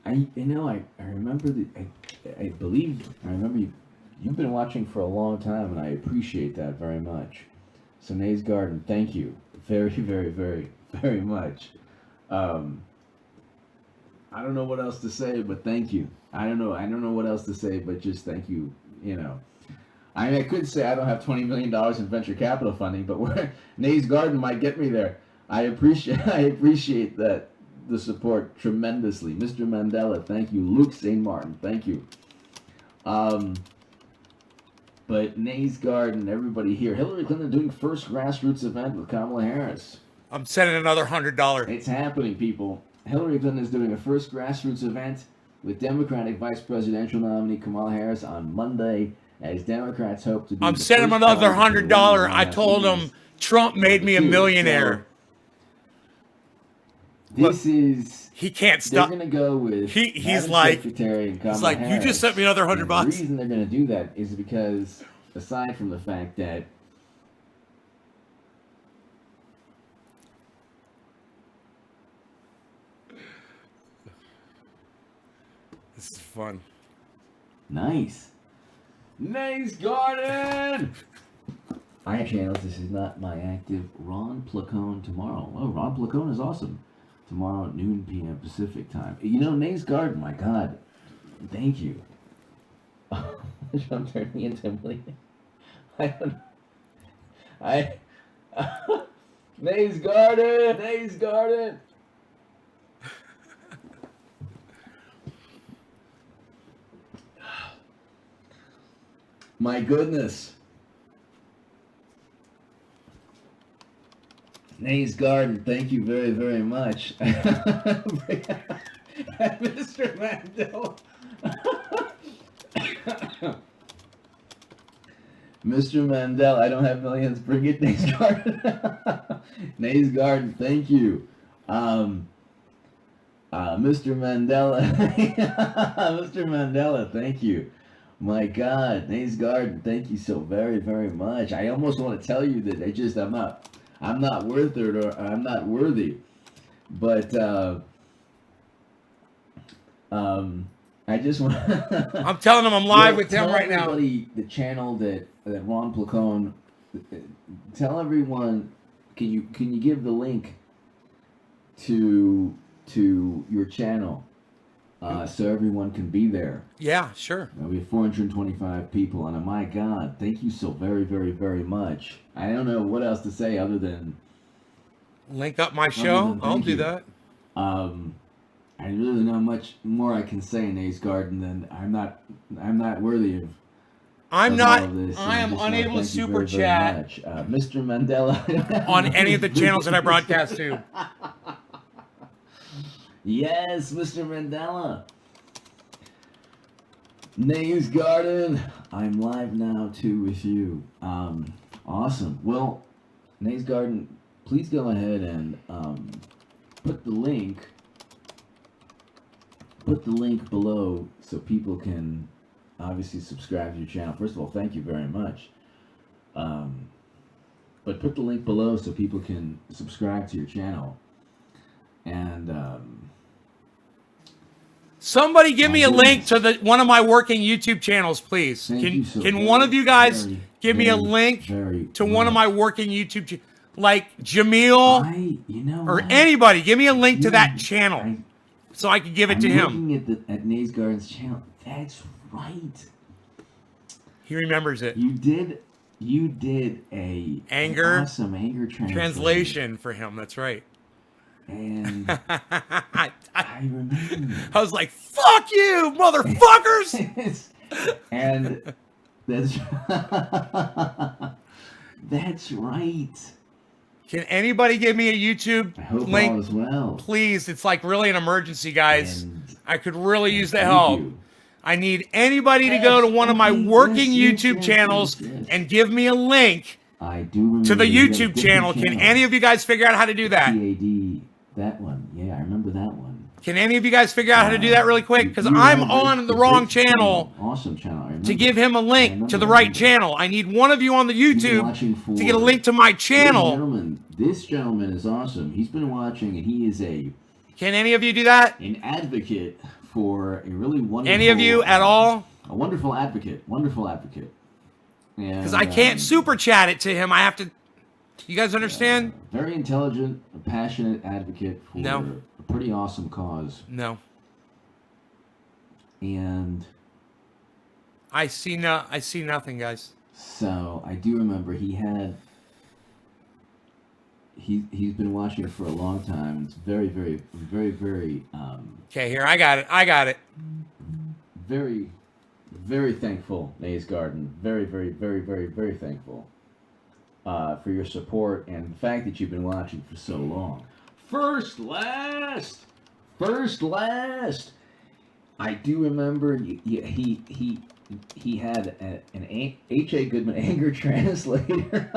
I remember I remember you've been watching for a long time, and I appreciate that very much. So Nay's Garden, thank you very, very, very, very much. I don't know what else to say, but thank you. I don't know what else to say, but just thank you. I could say I don't have $20 million in venture capital funding, but Nay's Garden might get me there. I appreciate that. The support tremendously. Mr. Mandela, thank you. Luke St. Martin, thank you. But Nay's Garden, everybody here. Hillary Clinton doing first grassroots event with Kamala Harris. I'm sending another $100. It's happening, people. Hillary Clinton is doing a first grassroots event with Democratic Vice Presidential nominee Kamala Harris on Monday, as Democrats hope to be. I'm sending him another $100. I told him Trump made me a millionaire. He can't stop. They're gonna go with he's like Secretary and Kamala he's like Harris. You just sent me another $100. The reason they're gonna do that is because, aside from the fact that this is fun. Nice Garden. I actually know this is not my active Ron Placone tomorrow. Oh, Ron Placone is awesome. Tomorrow at noon p.m. Pacific time. Nay's Garden, my God. Thank you. Don't turn me into a millionaire. I don't know. Nay's Garden. My goodness. Nay's Garden, thank you very, very much. Mr. Mandela. Mr. Mandela, I don't have millions. Bring it, Nay's Garden. Nay's Garden, thank you. Mr. Mandela. Mr. Mandela, thank you. My God, Nay's Garden, thank you so very, very much. I almost want to tell you that I'm not worth it, or I'm not worthy. But I just want. I'm telling him I'm live with him right now. The channel that Ron Placone. Tell everyone. Can you give the link to your channel, so everyone can be there? Yeah, sure. We have 425 people, and my God, thank you so very, very, very much. I don't know what else to say other than link up my show. I'll do that. I really don't know much more I can say in Nay's Garden than I'm not worthy of. I'm not. All of this, I am unable to super very, chat Mr. Mandela on any of the channels that I broadcast to. Yes, Mr. Mandela. Nay's Garden. I'm live now too with you. Awesome. Well, Nay's Garden, please go ahead and put the link below so people can obviously subscribe to your channel. First of all, thank you very much. But put the link below so people can subscribe to your channel. And somebody give me a link to one of my working YouTube channels, please. Can one of you guys give me a link to one of my working YouTube like Jamil or anybody? Give me a link to that channel so I can give it to him. Looking at Nay's Garden's channel. That's right. He remembers it. You did You did an awesome anger translation for him. That's right. And I remember. I was like, "Fuck you, motherfuckers!" And that's that's right. Can anybody give me a YouTube I hope link? all is well. Please, it's like really an emergency, guys. And I could really use the help. you. I need anybody to go to one of my working YouTube channels and give me a link I do remember to the you had a YouTube different channel. Can any of you guys figure out how to do that? PAD, that one. Yeah, I remember that one. Can any of you guys figure out how to do that really quick? Because I'm on the wrong channel. Awesome channel. To give him a link to the right channel. I need one of you on the YouTube to get a link to my channel. This gentleman is awesome. He's been watching, and he is an Can any of you do that? advocate for a really wonderful. Any of you at all? A wonderful advocate. Wonderful advocate. Because I can't super chat it to him. I have to. You guys understand? Very intelligent, a passionate advocate for No. a pretty awesome cause. No. And I see nothing, guys. so I do remember he's been watching for a long time. It's very, very, very, very Okay, here I got it. very, very thankful, Nays Garden. Very, very, very, very, very thankful for your support and the fact that you've been watching for so long. First, last. I do remember he had an H.A. Goodman anger translator.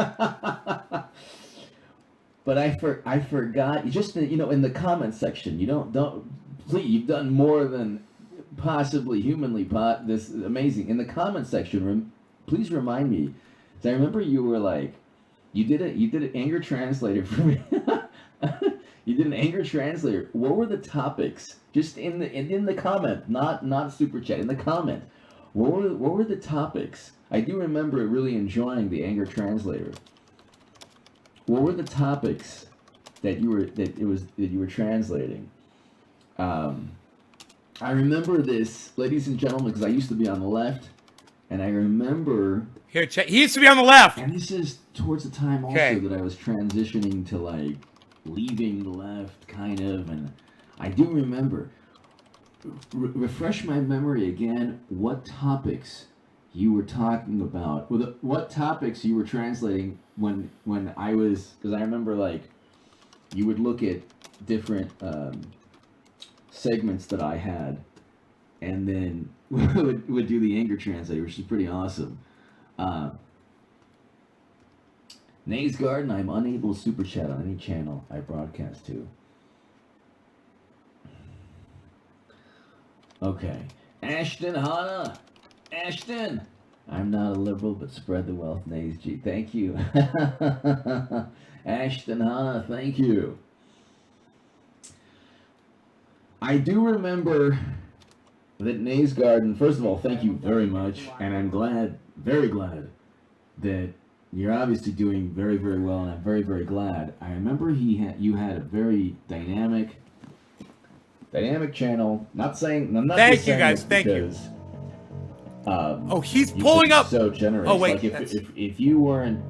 But I forgot. Just in the comment section, you don't please. You've done more than possibly humanly this is amazing. In the comment section, please remind me. 'Cause I remember you were like, you did an anger translator for me. You did an anger translator. What were the topics? Just in the comment, not super chat. In the comment, what were the topics? I do remember really enjoying the anger translator. What were the topics that you were translating? I remember this, ladies and gentlemen, because I used to be on the left, and I remember. Here, check. He used to be on the left. And this is towards the time also that I was transitioning to like leaving the left, kind of, and I do remember. Refresh my memory again. What topics you were talking about? What topics you were translating when I was? Because I remember like you would look at different segments that I had, and then would do the anger translator, which is pretty awesome. Nays Garden, I'm unable to super chat on any channel I broadcast to. Okay. Ashton Hanna. Ashton. I'm not a liberal, but spread the wealth, Nays G. Thank you. Ashton Hanna, thank you. I do remember that Nays Garden, first of all, thank you very much. And I'm glad, very glad, that you're obviously doing very, very well, and I'm very, very glad. I remember you had a very dynamic channel. I'm not Thank you, guys. Thank you. He's pulling up. So generous. Oh wait, like if you weren't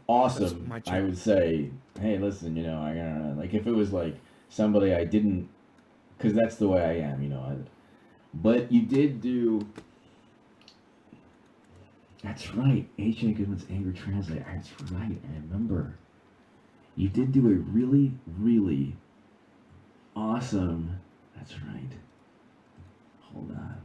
awesome, my I channel. would say, hey, listen, I gotta, like if it was like somebody I didn't, because that's the way I am, but you did do. That's right. H.A. Goodman's anger translator. That's right. I remember. You did do a really, really awesome. That's right. Hold on.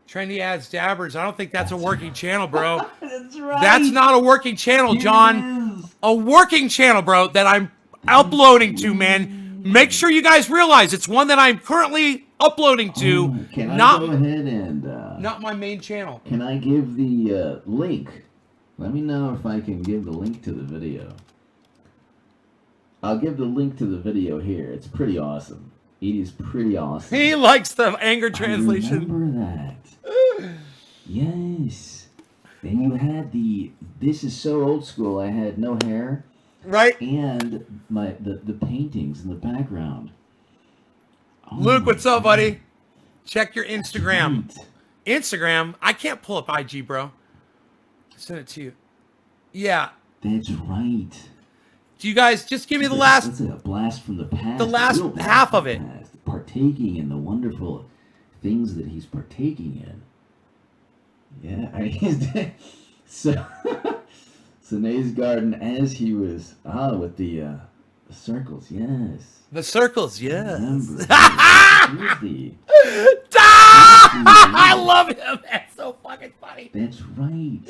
Trendy Ads Dabbers. I don't think that's a working channel, bro. That's right. That's not a working channel, John. A working channel, bro, that I'm uploading to, man. Make sure you guys realize it's one that I'm currently uploading to. Can I not, go ahead and... not my main channel. Can I give the link? Let me know if I can give the link to the video. I'll give the link to the video here. It's pretty awesome. It is pretty awesome. He likes the anger translation. I remember that. Yes. And you had this is so old school. I had no hair. Right. And the paintings in the background. Oh, Luke, what's up, buddy? Check your Instagram. Right. Instagram? I can't pull up IG, bro. Send it to you. Yeah. That's right. Do you guys just give me the last That's a blast from the past. the last real blast half from of the it? past. Partaking in the wonderful things that he's partaking in. Yeah, I mean, so Nate's garden as he was with the circles. Yes, The circles, I yes. remember. Here's the. I love him. That's so fucking funny. That's right.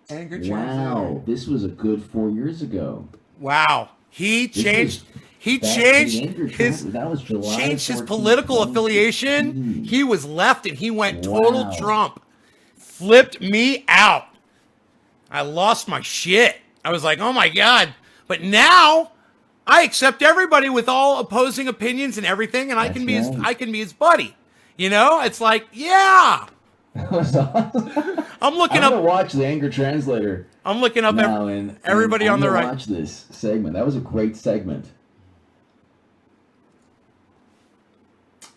Anger Wow, this was a good 4 years ago. Wow. He This changed. was He back changed in Anger his Trans- That was July changed his 14th, political affiliation. 2016. He was left and he went total Wow. Trump. Flipped me out. I lost my shit. I was like, oh my God. But now I accept everybody with all opposing opinions and everything, and I That's can be right. I can be his buddy. You know, it's like, yeah. That was awesome. I'm looking I'm gonna up. watch the Anger Translator I'm looking up now, and everybody I'm on the gonna right. Watch this segment. That was a great segment.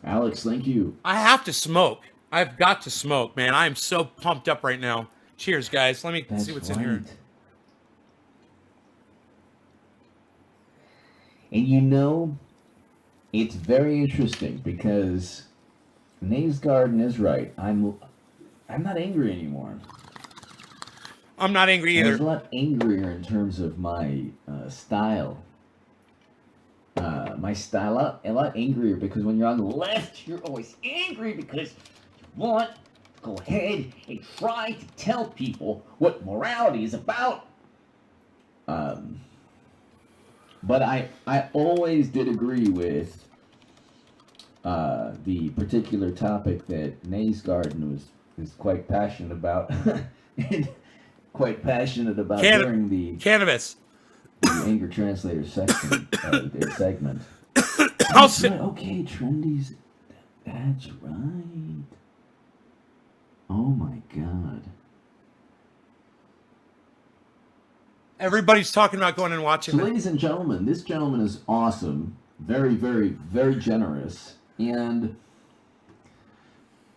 Alex, thank you. I have to smoke. I've got to smoke, man. I am so pumped up right now. Cheers, guys. Let me That's see what's right. in here. And you know, it's very interesting because Nate's Garden is right. I'm not angry anymore. I'm not angry I was either. a lot angrier in terms of my style. My style, a lot angrier because when you're on the left, you're always angry because you want to go ahead and try to tell people what morality is about. But I always did agree with the particular topic that Nate's Garden was quite passionate about, and quite passionate about during the Cannabis. Anger Translator section, their segment. I'll That's sit. right. Okay, Trendy's. That's right. Oh my God. Everybody's talking about going and So, watching that. ladies and gentlemen, this gentleman is awesome. Very, very, very generous. And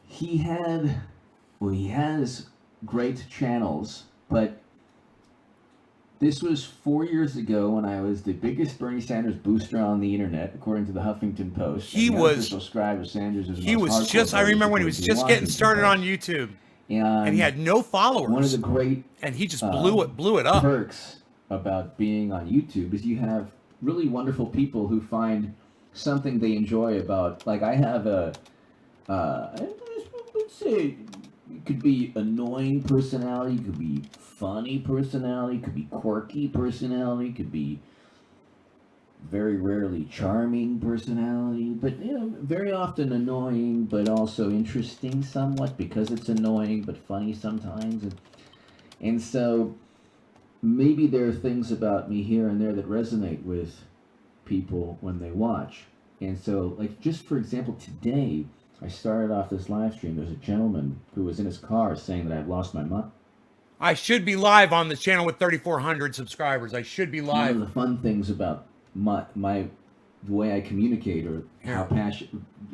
he has great channels, but this was 4 years ago when I was the biggest Bernie Sanders booster on the internet, according to the Huffington Post. He And the was- unofficial scribe of Sanders is the He most was hardcore just, I voter, remember when he according was to the just getting Washington started on Post. YouTube. And And he had no one of followers. the great And he just blew it up. perks about being on YouTube is you have really wonderful people who find something they enjoy about. Like I have let's say, it could be annoying personality, could be funny personality, could be quirky personality, could be very rarely charming personality, but very often annoying, but also interesting somewhat because it's annoying but funny sometimes, and so maybe there are things about me here and there that resonate with people when they watch. And so, like, just for example, today I started off this live stream. There's a gentleman who was in his car saying that I've lost my mind. I should be live on the channel with 3,400 subscribers. I should be One of live. the fun things about the way I communicate, or how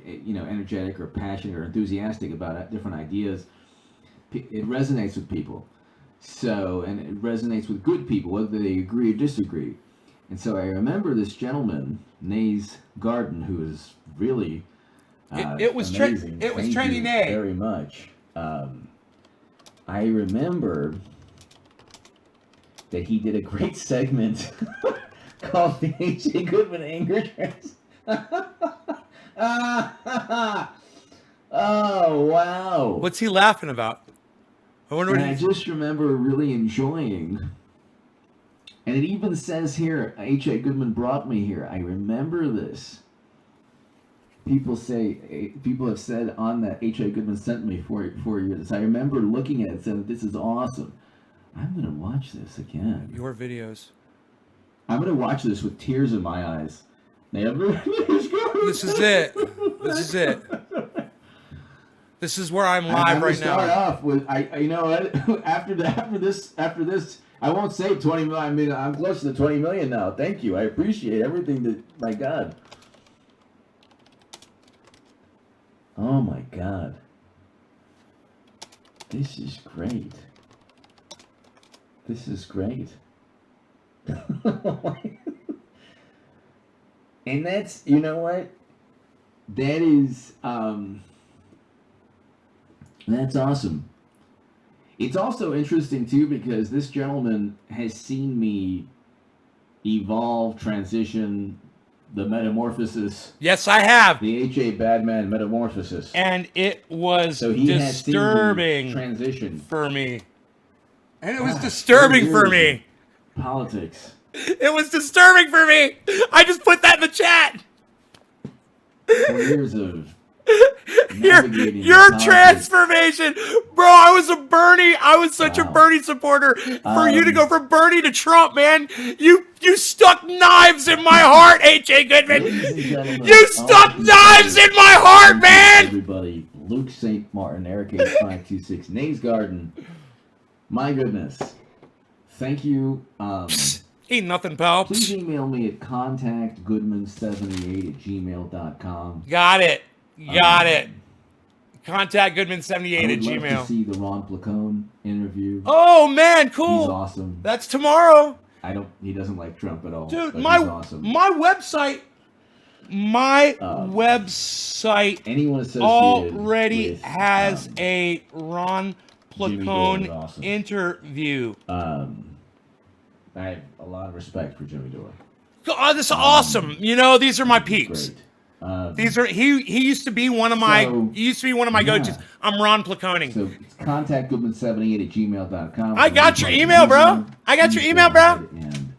energetic or passionate or enthusiastic about different ideas, it resonates with people. So, and it resonates with good people, whether they agree or disagree. And so I remember this gentleman, Nate's Garden, who is really It was amazing. it was Thank trending you Nate. very much. I remember that he did a great segment called the H.A. Goodman Anger Trans. Oh, wow. What's he laughing about? I wonder what And I just remember really enjoying, and it even says here, H.A. Goodman brought me here. I remember this. People have said on that H.A. Goodman sent me 4 years. I remember looking at it and saying, this is awesome. I'm going to watch this again. your videos. I'm going to watch this with tears in my eyes. This is it. This is it. This is where I'm live right now. Start off with after this, I won't say 20 million. I mean, I'm close to 20 million now. Thank you. I appreciate everything that. My God. Oh my God. This is great. This is great. And that's, you know what? That is, that's awesome. It's also interesting, too, because this gentleman has seen me evolve, transition, the metamorphosis. Yes, I have. The H.A. Badman metamorphosis. And it was So he has seen me disturbing transition. for me. And it was disturbing for me. Politics. It was disturbing for me. I just put that in the chat. 4 years of your transformation, bro. I was a Bernie. I was such a Bernie supporter. For you to go from Bernie to Trump, man, you stuck knives in my heart, H.A. Goodman. You stuck knives in my heart, man. Everybody, Luke St. Martin, Eric H526, Nays Garden. My goodness, thank you. Ain't nothing, pal. Please email me at contactgoodman78@gmail.com. Got it. Got it. Contact Goodman78 at Gmail. I would love to see the Ron Placone interview. Oh man, cool. He's awesome. That's tomorrow. He doesn't like Trump at all. Dude, he's my awesome. website Anyone associated already with, has a Ron Placone awesome. interview. I have a lot of respect for Jimmy Dore. God, this is awesome. You know, these are my peeps. Great. These are he used to be one of my go-tos. I'm Ron Placone. So it's contactgoodman78@gmail.com. I got your email, bro. I got your email, bro. And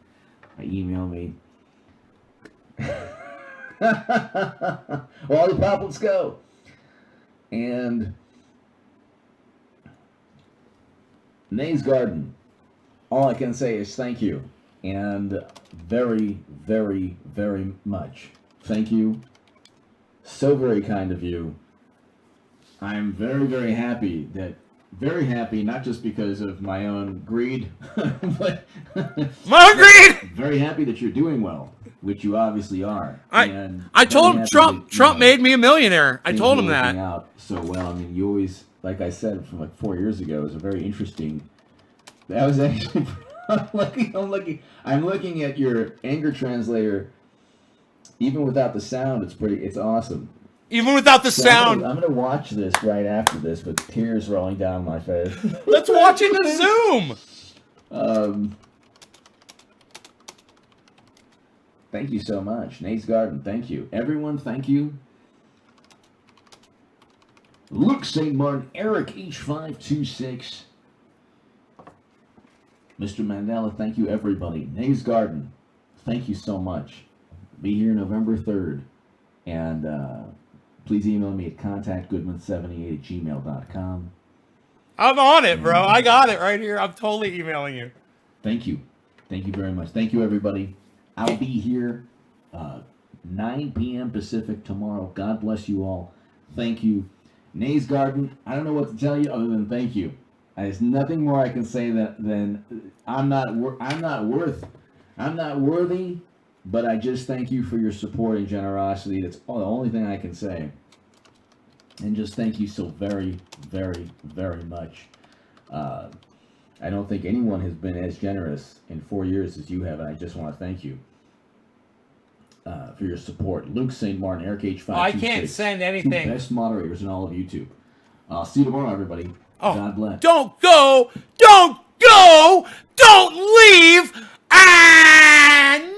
email me. All the pop, let's go. And Nays Garden. All I can say is thank you. And very, very, very much. Thank you. So very kind of you. I'm very, very happy not just because of my own greed, but my own greed! Very happy that you're doing well, which you obviously are. I told him Trump made me a millionaire. I told him that. Out so well. I mean, you always, like I said, from like 4 years ago, it was a very interesting. That was actually. I'm looking at your anger translator. Even without the sound, it's awesome. Even without the sound. I'm gonna watch this right after this with tears rolling down my face. Let's watch it in Zoom. Thank you so much. Nate's Garden, thank you. Everyone, thank you. Luke St. Martin, Eric H526. Mr. Mandela, thank you everybody. Nate's Garden, thank you so much. Be here November 3rd. And please email me at contactgoodman78@gmail.com. I'm on it, bro. I got it right here. I'm totally emailing you. Thank you. Thank you very much. Thank you, everybody. I'll be here 9 p.m. Pacific tomorrow. God bless you all. Thank you. Nays Garden, I don't know what to tell you other than thank you. There's nothing more I can say than I'm not worthy, but I just thank you for your support and generosity. That's the only thing I can say. And just thank you so very, very, very much. I don't think anyone has been as generous in 4 years as you have, and I just want to thank you for your support. Luke St. Martin, Eric H526. I can't send anything. Two best moderators in all of YouTube. I'll see you tomorrow, everybody. God bless. Don't go! Don't go! Don't leave! Ah, no!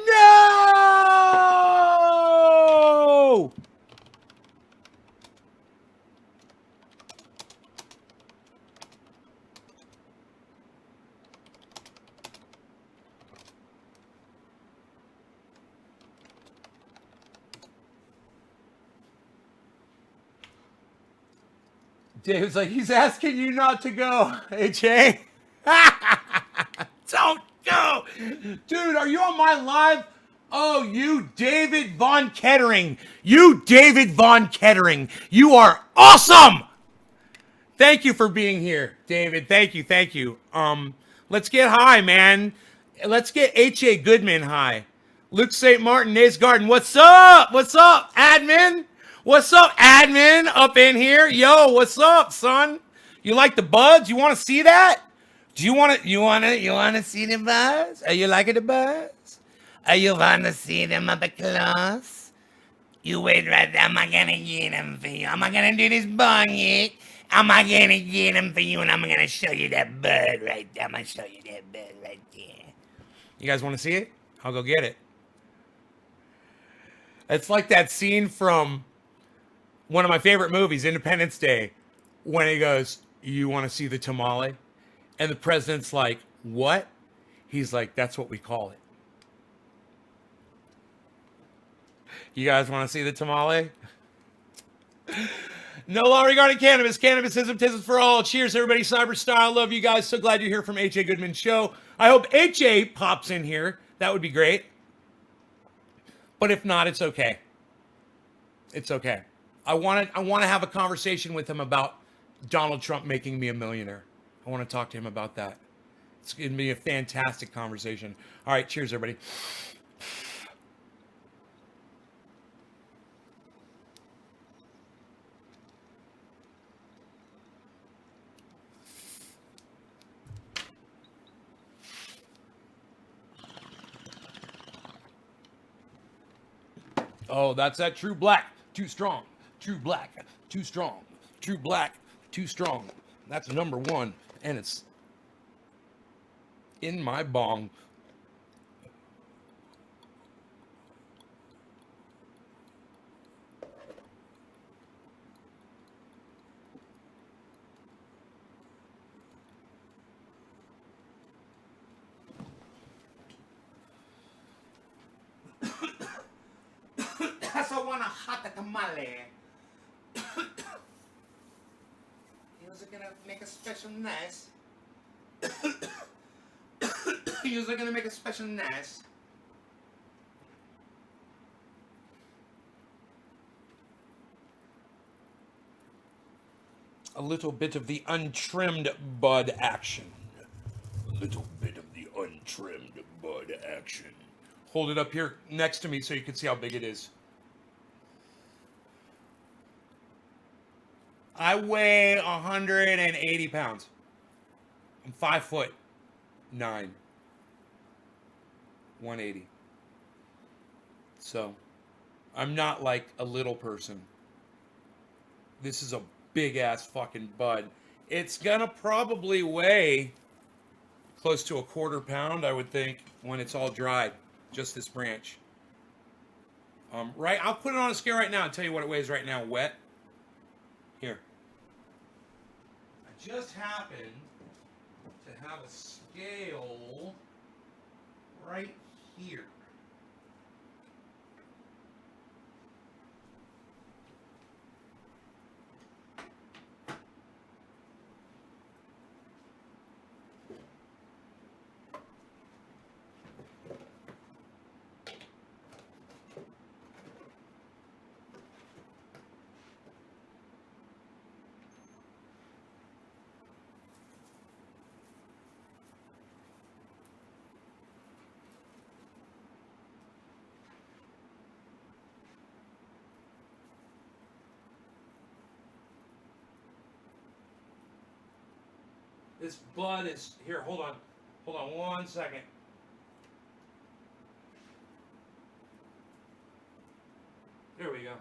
Dave's like, he's asking you not to go, H.A. Don't go. Dude, are you on my live? Oh, you David Von Kettering. You David Von Kettering. You are awesome. Thank you for being here, David. Thank you. Thank you. Let's get high, man. Let's get H.A. Goodman high. Luke St. Martin, Nays Garden. What's up? What's up, admin? What's up, admin? Up in here. Yo, what's up, son? You like the buds? You want to see that? Do you want to? You want to see the birds? Are you liking the birds? Are you want to see them up close? You wait right there. I'm not gonna get them for you. I'm not gonna do this bong yet. I'm not gonna get them for you, and I'm gonna show you that bird right there. I'm gonna show you that bird right there. You guys want to see it? I'll go get it. It's like that scene from one of my favorite movies, Independence Day, when he goes, "You want to see the tamale?" And the president's like, "What?" He's like, "That's what we call it." You guys want to see the tamale? No law regarding cannabis. Cannabisism is for all. Cheers, everybody. Cyber style. Love you guys. So glad you're here from H.A. Goodman Show. I hope H.A. pops in here. That would be great. But if not, it's okay. It's okay. I want to have a conversation with him about Donald Trump making me a millionaire. I want to talk to him about that. It's going to be a fantastic conversation. All right. Cheers, everybody. Oh, that's that true black. Too strong. True black. Too strong. True black. Too strong. That's number one. And it's in my bong. I want a hot tamale. He was gonna make a special nice. He was gonna make a special nice. A little bit of the untrimmed bud action. A little bit of the untrimmed bud action. Hold it up here next to me so you can see how big it is. I weigh 180 pounds. I'm 5'9". 180. So, I'm not like a little person. This is a big ass fucking bud. It's gonna probably weigh close to a quarter pound, I would think, when it's all dried. Just this branch. Right, I'll put it on a scale right now and tell you what it weighs right now, wet. Here. I just happened to have a scale right here. This bud is, here, hold on 1 second. There we go.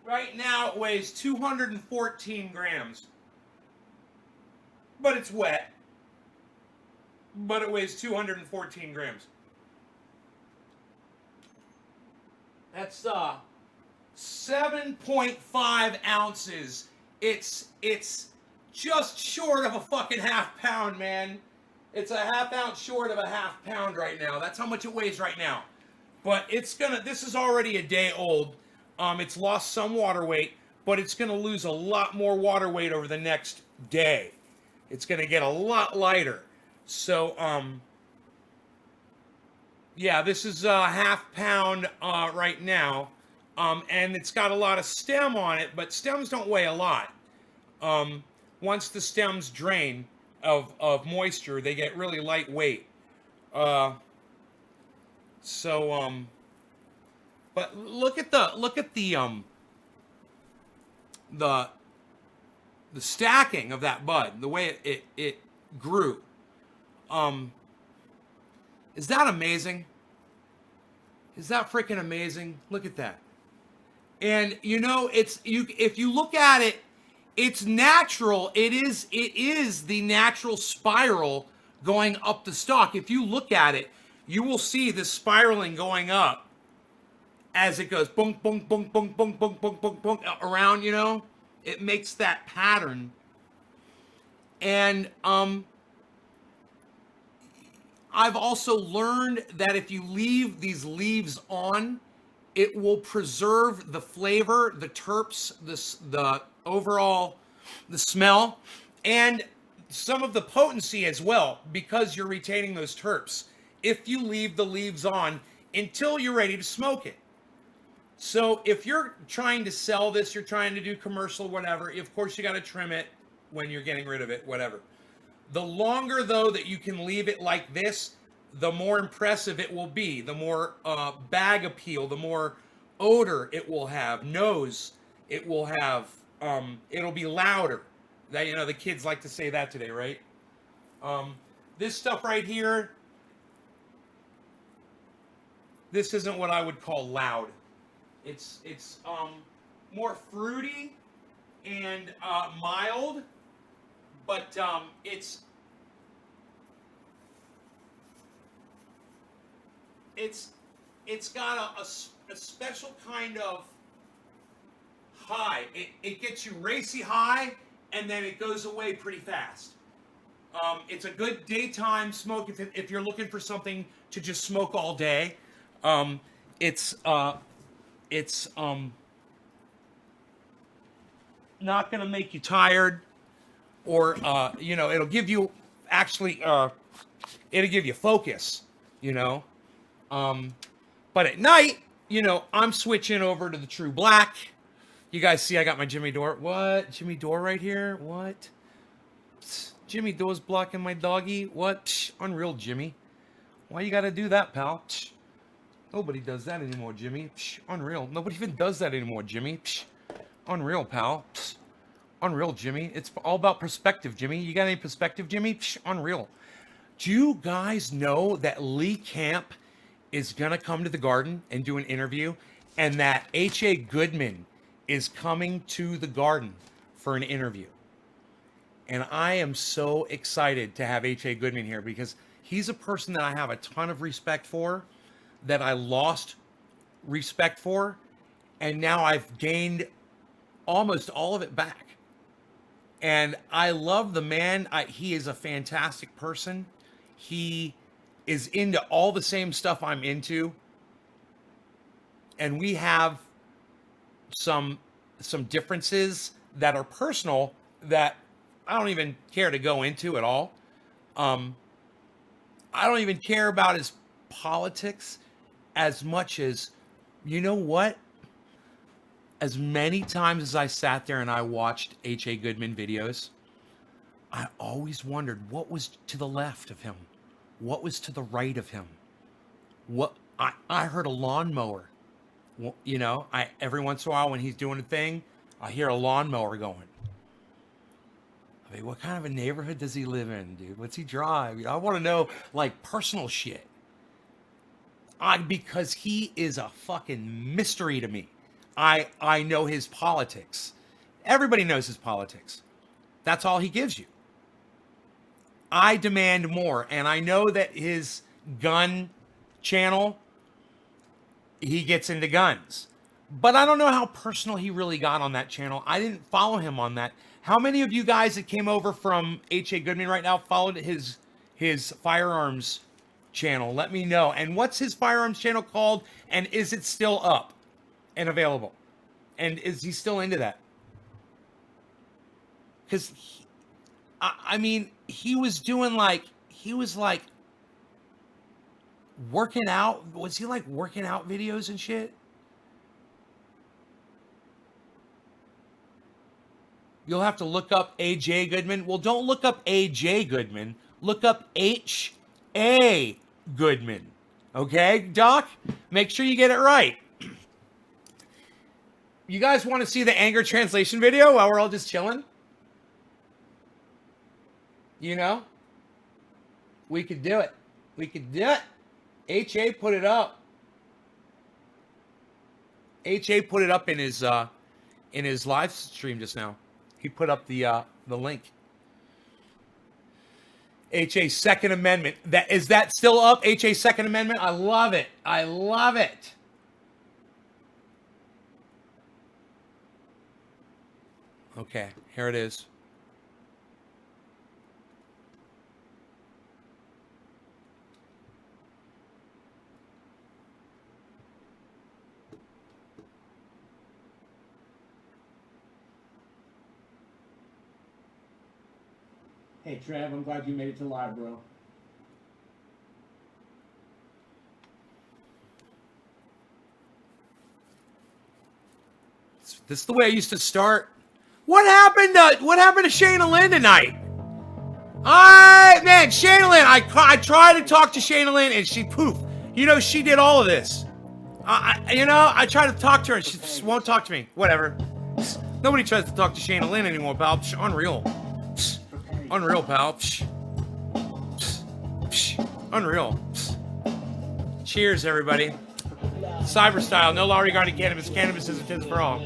Right now it weighs 214 grams. But it's wet. But it weighs 214 grams. That's 7.5 ounces. It's just short of a fucking half pound, man. It's a half ounce short of a half pound right now. That's how much it weighs right now. But this is already a day old. It's lost some water weight, but it's gonna lose a lot more water weight over the next day. It's gonna get a lot lighter. So, yeah, this is a half pound right now. And it's got a lot of stem on it, but stems don't weigh a lot. Once the stems drain of moisture, they get really lightweight. But look at the the stacking of that bud, the way it grew. Is that amazing? Is that freaking amazing? Look at that. And you know, if you look at it, it's natural. It is the natural spiral going up the stalk. If you look at it, you will see this spiraling going up as it goes boom, boom, boom, boom, boom, boom, boom, boom, boom, around, you know? It makes that pattern. And I've also learned that if you leave these leaves on, it will preserve the flavor, the terps, the overall, the smell, and some of the potency as well, because you're retaining those terps if you leave the leaves on until you're ready to smoke it. So if you're trying to sell this, you're trying to do commercial, whatever, of course you got to trim it when you're getting rid of it, whatever. The longer, though, that you can leave it like this, the more impressive it will be, the more bag appeal, the more odor it will have, nose it will have, it'll be louder. That, you know, the kids like to say that today, right? This stuff right here, this isn't what I would call loud. It's more fruity and mild, but it's got a special kind of high. It gets you racy high, and then it goes away pretty fast. It's a good daytime smoke if you're looking for something to just smoke all day. It's not going to make you tired, or you know, it'll give you it'll give you focus, you know. But at night, you know, I'm switching over to the True Black. You guys see I got my Jimmy Dore. What? Jimmy Dore right here? What? Psst, Jimmy Dore's blocking my doggy? What? Psst, unreal, Jimmy. Why you gotta do that, pal? Psst. Nobody does that anymore, Jimmy. Psst, unreal. Nobody even does that anymore, Jimmy. Psst. Unreal, pal. Psst. Unreal, Jimmy. It's all about perspective, Jimmy. You got any perspective, Jimmy? Psst. Unreal. Do you guys know that Lee Camp is gonna come to the Garden and do an interview, and that H.A. Goodman is coming to the Garden for an interview? And I am so excited to have H.A. Goodman here, because he's a person that I have a ton of respect for, that I lost respect for, and now I've gained almost all of it back. And I love the man. He is a fantastic person. He is into all the same stuff I'm into. And we have some differences that are personal that I don't even care to go into at all. I don't even care about his politics as much as, you know what? As many times as I sat there and I watched H.A. Goodman videos, I always wondered what was to the left of him. What was to the right of him? What I heard a lawnmower. Well, you know, every once in a while when he's doing a thing, I hear a lawnmower going. I mean, what kind of a neighborhood does he live in, dude? What's he drive? I want to know, like, personal shit. Because he is a fucking mystery to me. I know his politics. Everybody knows his politics. That's all he gives you. I demand more. And I know that his gun channel, he gets into guns. But I don't know how personal he really got on that channel. I didn't follow him on that. How many of you guys that came over from H.A. Goodman right now followed his firearms channel? Let me know. And what's his firearms channel called? And is it still up and available? And is he still into that? Because, I mean, he was like working out. Was he like working out videos and shit? You'll have to look up A.J. Goodman. Well, don't look up A.J. Goodman. Look up H.A. Goodman. Okay, Doc? Make sure you get it right. You guys want to see the anger translation video while we're all just chilling? You know? We could do it. We could do it. HA put it up. HA put it up in his live stream just now. He put up the link. HA's Second Amendment. Is that still up? HA's Second Amendment. I love it. I love it. Okay, here it is. Hey Trav, I'm glad you made it to live, bro. This is the way I used to start. What happened to Shayna Lynn tonight? Man, Shayna Lynn, I tried to talk to Shayna Lynn and she poof. You know, she did all of this. I tried to talk to her and she just won't talk to me. Whatever. Nobody tries to talk to Shayna Lynn anymore, pal. Unreal. Unreal, pal. Unreal. Cheers, everybody. Cyber style, no law regarding cannabis. Cannabis is a tis for all.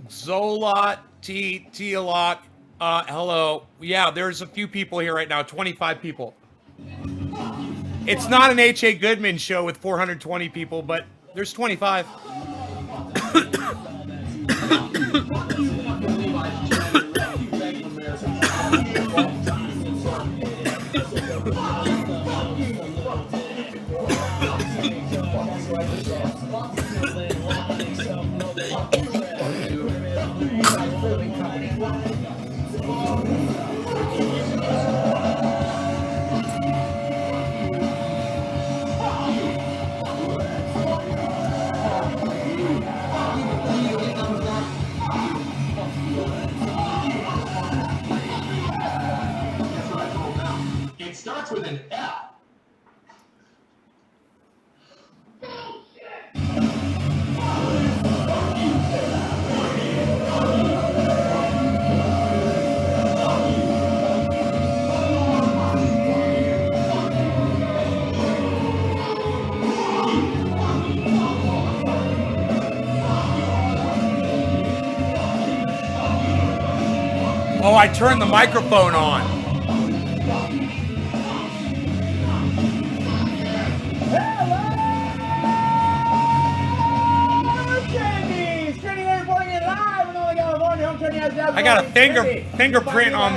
Zolot T-Lock, hello. Yeah, there's a few people here right now, 25 people. It's not an H.A. Goodman show with 420 people, but there's 25. It starts with an L. Oh, I turned the microphone on. I got a fingerprint on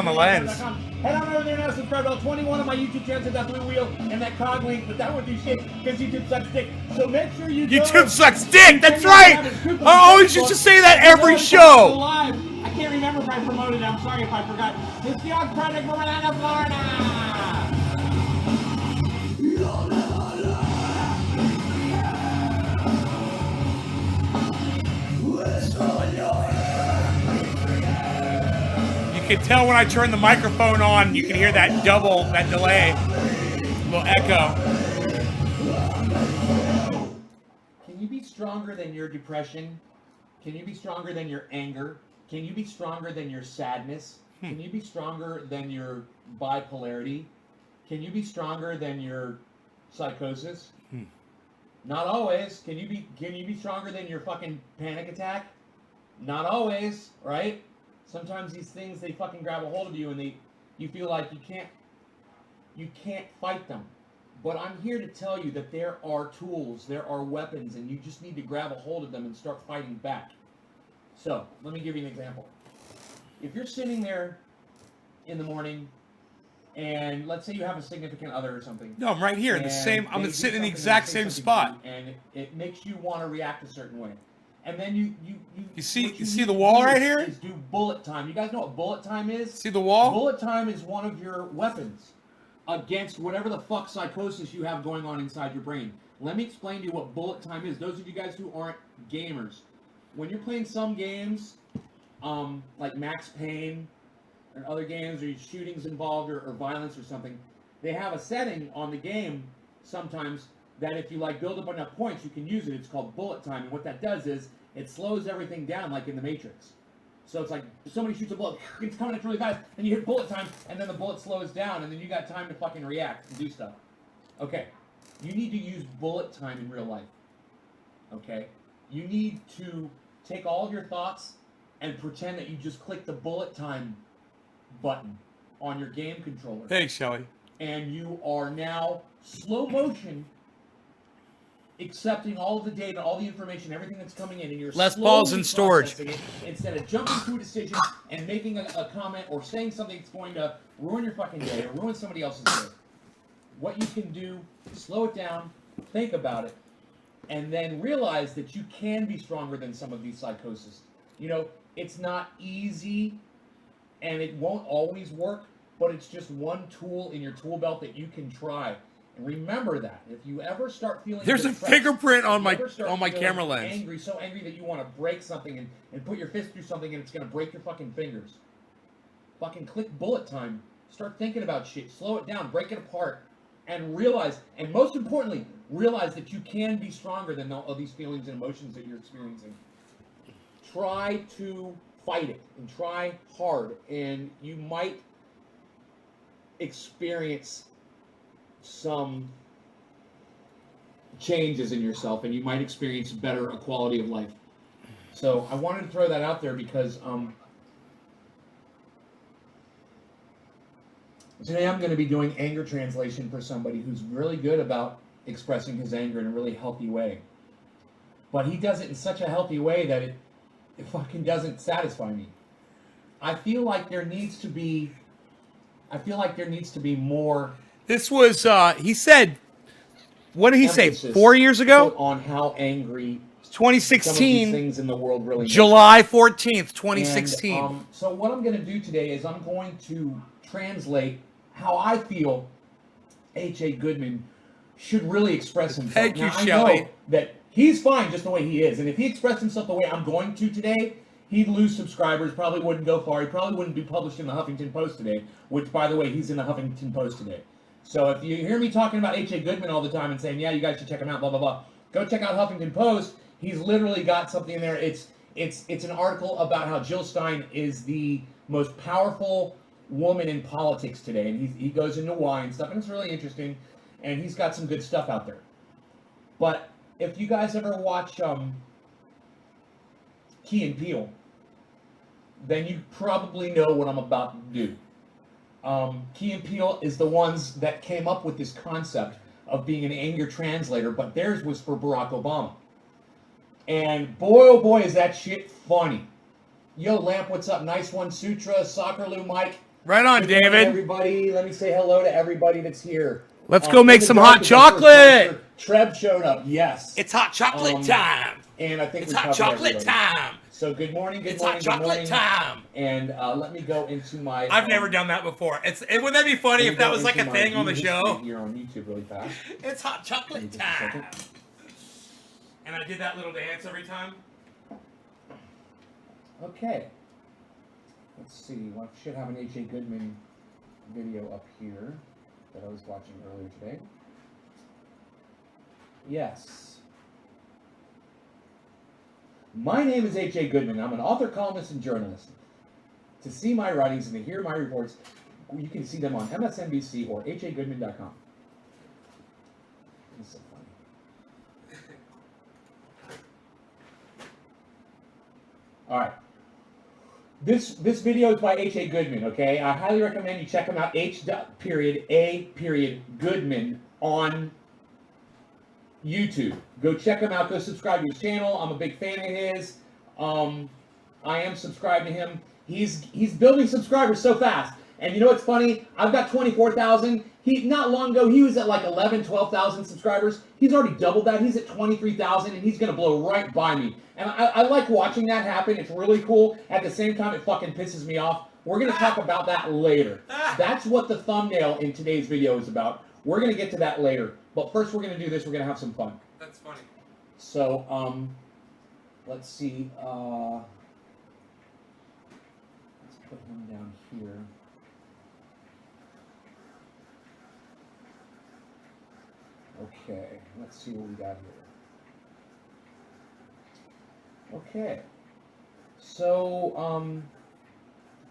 the lens. Head on over there now, subscribe to all 21 of my YouTube channels, hit that blue wheel and that cog link, but that would do shit because YouTube sucks dick. So make sure you YouTube sucks dick, that's right! I always used to say that every show! I can't remember if I promoted it, I'm sorry if I forgot. This dog project from Orlando, Florida! You can tell when I turn the microphone on, you can hear that delay, little echo. Can you be stronger than your depression? Can you be stronger than your anger? Can you be stronger than your sadness? Can you be stronger than your bipolarity? Can you be stronger than your psychosis? Not always. Can you be stronger than your fucking panic attack? Not always, right? Sometimes these things, they fucking grab a hold of you and you feel like you can't fight them. But I'm here to tell you that there are tools, there are weapons, and you just need to grab a hold of them and start fighting back. So, let me give you an example. If you're sitting there in the morning, and let's say you have a significant other or something. No, I'm right here in the and same. I'm they do sitting in the something, exact they same say something spot. to you, and it makes you want to react a certain way. And then you see- what you see need the to wall do right is- here? Is do bullet time. You guys know what bullet time is? See the wall? Bullet time is one of your weapons against whatever the fuck psychosis you have going on inside your brain. Let me explain to you what bullet time is. Those of you guys who aren't gamers, when you're playing some games, like Max Payne and other games, or shootings involved, or violence or something, they have a setting on the game sometimes that if you like build up enough points, you can use it. It's called bullet time, and what that does is it slows everything down, like in the Matrix. So it's like somebody shoots a bullet, it's coming at you really fast, and you hit bullet time, and then the bullet slows down, and then you got time to fucking react and do stuff. Okay, you need to use bullet time in real life. Okay, you need to take all of your thoughts and pretend that you just click the bullet time button on your game controller. Thanks, Shelly. And you are now slow motion accepting all of the data, all the information, everything that's coming in, and you're Less balls slowly in storage. processing it instead of jumping to a decision and making a comment or saying something that's going to ruin your fucking day or ruin somebody else's day. What you can do, slow it down, think about it, and then realize that you can be stronger than some of these psychoses. You know, it's not easy, and it won't always work, but it's just one tool in your tool belt that you can try. And remember that if you ever start feeling There's a depressed, fingerprint on if you my ever start on my feeling camera lens. angry, so angry that you want to break something and put your fist through something and it's gonna break your fucking fingers. Fucking click bullet time. Start thinking about shit. Slow it down. Break it apart. And realize, and most importantly, realize that you can be stronger than all these feelings and emotions that you're experiencing. Try to fight it and try hard, and you might experience some changes in yourself, and you might experience better a quality of life. So I wanted to throw that out there because today I'm going to be doing anger translation for somebody who's really good about expressing his anger in a really healthy way. But he does it in such a healthy way that it fucking doesn't satisfy me. I feel like there needs to be more. This was he said. What did he say? emphasis 4 years ago? put on how angry some of these 2016, things in the world really make July 14th, you. 2016. And, so what I'm going to do today is I'm going to translate how I feel H.A. Goodman should really express himself. Thank you, now, I Shelley. know that he's fine just the way he is, and if he expressed himself the way I'm going to today, he'd lose subscribers, probably wouldn't go far, he probably wouldn't be published in the Huffington Post today, which, by the way, he's in the Huffington Post today. So if you hear me talking about H.A. Goodman all the time and saying, yeah, you guys should check him out, blah, blah, blah, go check out Huffington Post. He's literally got something in there. It's an article about how Jill Stein is the most powerful woman in politics today, and he goes into why and stuff, and it's really interesting, and he's got some good stuff out there. But if you guys ever watch Key and Peele, then you probably know what I'm about to do. Key and Peele is the ones that came up with this concept of being an anger translator, but theirs was for Barack Obama. And boy, oh boy, is that shit funny. Yo, Lamp, what's up? Nice one, Sutra, Soccer Lou, Mike. Right on, Good morning, David. everybody. Let me say hello to everybody that's here. Let's go make in the some dark hot is our first chocolate. poster. Treb showed up, yes. It's hot chocolate time. And I think It's we hot covered chocolate everybody. time. So good morning, good It's morning, hot good chocolate morning. time. And let me go into my... I've never done that before. Wouldn't that be funny let me if that go was like a into my thing on the view show? history here on YouTube really fast. It's hot chocolate Just a second. time. And I did that little dance every time. Okay. Let's see. I should have an H.A. Goodman video up here that I was watching earlier today. Yes. My name is H.A. Goodman. I'm an author, columnist, and journalist. To see my writings and to hear my reports, you can see them on MSNBC or hagoodman.com. This is so funny. All right. This video is by H.A. Goodman, okay? I highly recommend you check him out, H.A. Goodman on YouTube. Go check him out. Go subscribe to his channel. I'm a big fan of his. I am subscribed to him. He's building subscribers so fast. And you know what's funny? I've got 24,000. Not long ago, he was at like 11, 12,000 subscribers. He's already doubled that. He's at 23,000, and he's going to blow right by me. And I like watching that happen. It's really cool. At the same time, it fucking pisses me off. We're going to talk about that later. That's what the thumbnail in today's video is about. We're going to get to that later. But first, we're going to do this. We're going to have some fun. That's funny. So, let's see. Let's put him down here. Okay, let's see what we got here. Okay, so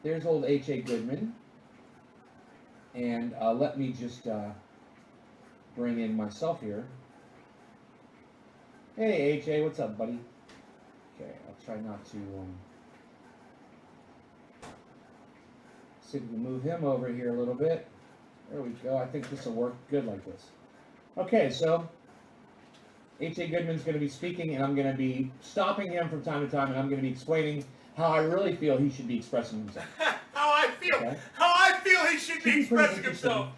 there's old H.A. Goodman, and let me just bring in myself here. Hey H.A., what's up, buddy? Okay, I'll try not to see if we can move him over here a little bit. There we go. I think this will work good like this. Okay, so H.A. Goodman's going to be speaking, and I'm going to be stopping him from time to time, and I'm going to be explaining how I really feel he should be expressing himself. How I feel. Okay. How I feel he should be expressing himself.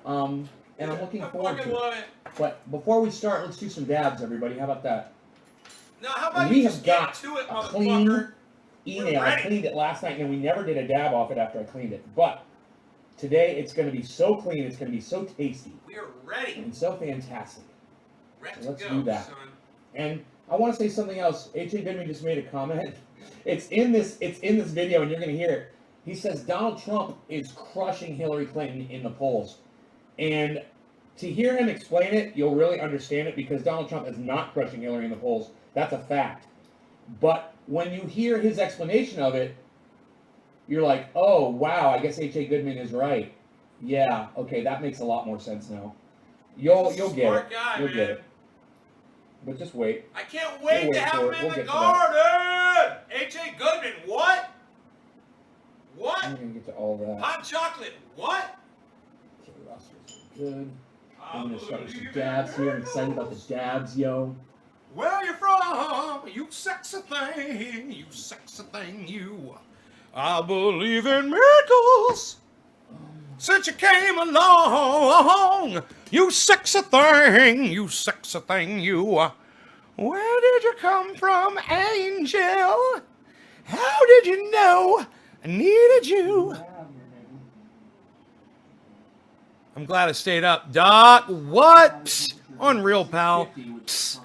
And I'm looking forward to love it. it. But before we start, let's do some dabs, everybody. How about that? Now, how about We you have just got get to it, a clean motherfucker? email. I ready. cleaned it last night, and we never did a dab off it after I cleaned it. But today, it's going to be so clean, it's going to be so tasty, We are ready. and so fantastic. Ready So let's to do go, that. son. And I want to say something else. H.A. Goodman just made a comment. It's in this video, and you're going to hear it. He says Donald Trump is crushing Hillary Clinton in the polls. And to hear him explain it, you'll really understand it, because Donald Trump is not crushing Hillary in the polls. That's a fact. But when you hear his explanation of it, you're like, oh, wow, I guess H.A. Goodman is right. Yeah, okay, that makes a lot more sense now. You'll get it. Smart guy, You'll man. get it. But just wait. I can't wait We'll to wait have for him it. in We'll the get to garden. H.A. Goodman, what? What? I'm going to get to all that. Hot chocolate, what? Okay, rosters are good. I'm going to start with some dabs here. I'm excited about the dabs, yo. Where you from? You sexy thing, you sexy thing, you. I believe in miracles since you came along. You sexy thing, you sexy thing, you. Where did you come from, angel? How did you know I needed you? I'm glad I stayed up. Doc, what? Psst, unreal, pal. Psst,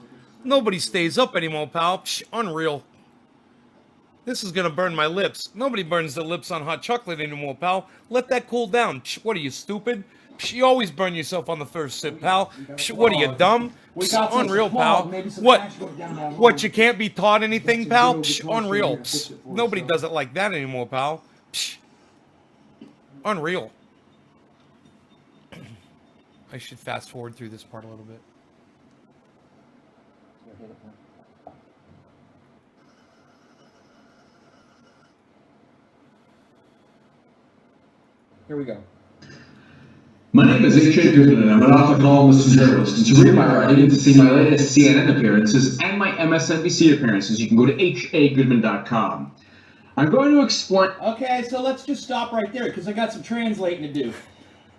nobody stays up anymore, pal. Psst, unreal. This is gonna burn my lips. Nobody burns their lips on hot chocolate anymore, pal. Let that cool down. Psst, what are you, stupid? Psst, you always burn yourself on the first sip, pal. Psst, what are you, dumb? Psst, unreal, pal. What, you can't be taught anything, pal? Psst, unreal. Psst, nobody does it like that anymore, pal. Psst, unreal. I should fast forward through this part a little bit. Here we go. My name is H.A. Goodman, and I'm an author, columnist, and journalist. And to read my writing and to see my latest CNN appearances and my MSNBC appearances, you can go to hagoodman.com. I'm going to explain... Okay, so let's just stop right there, because I got some translating to do.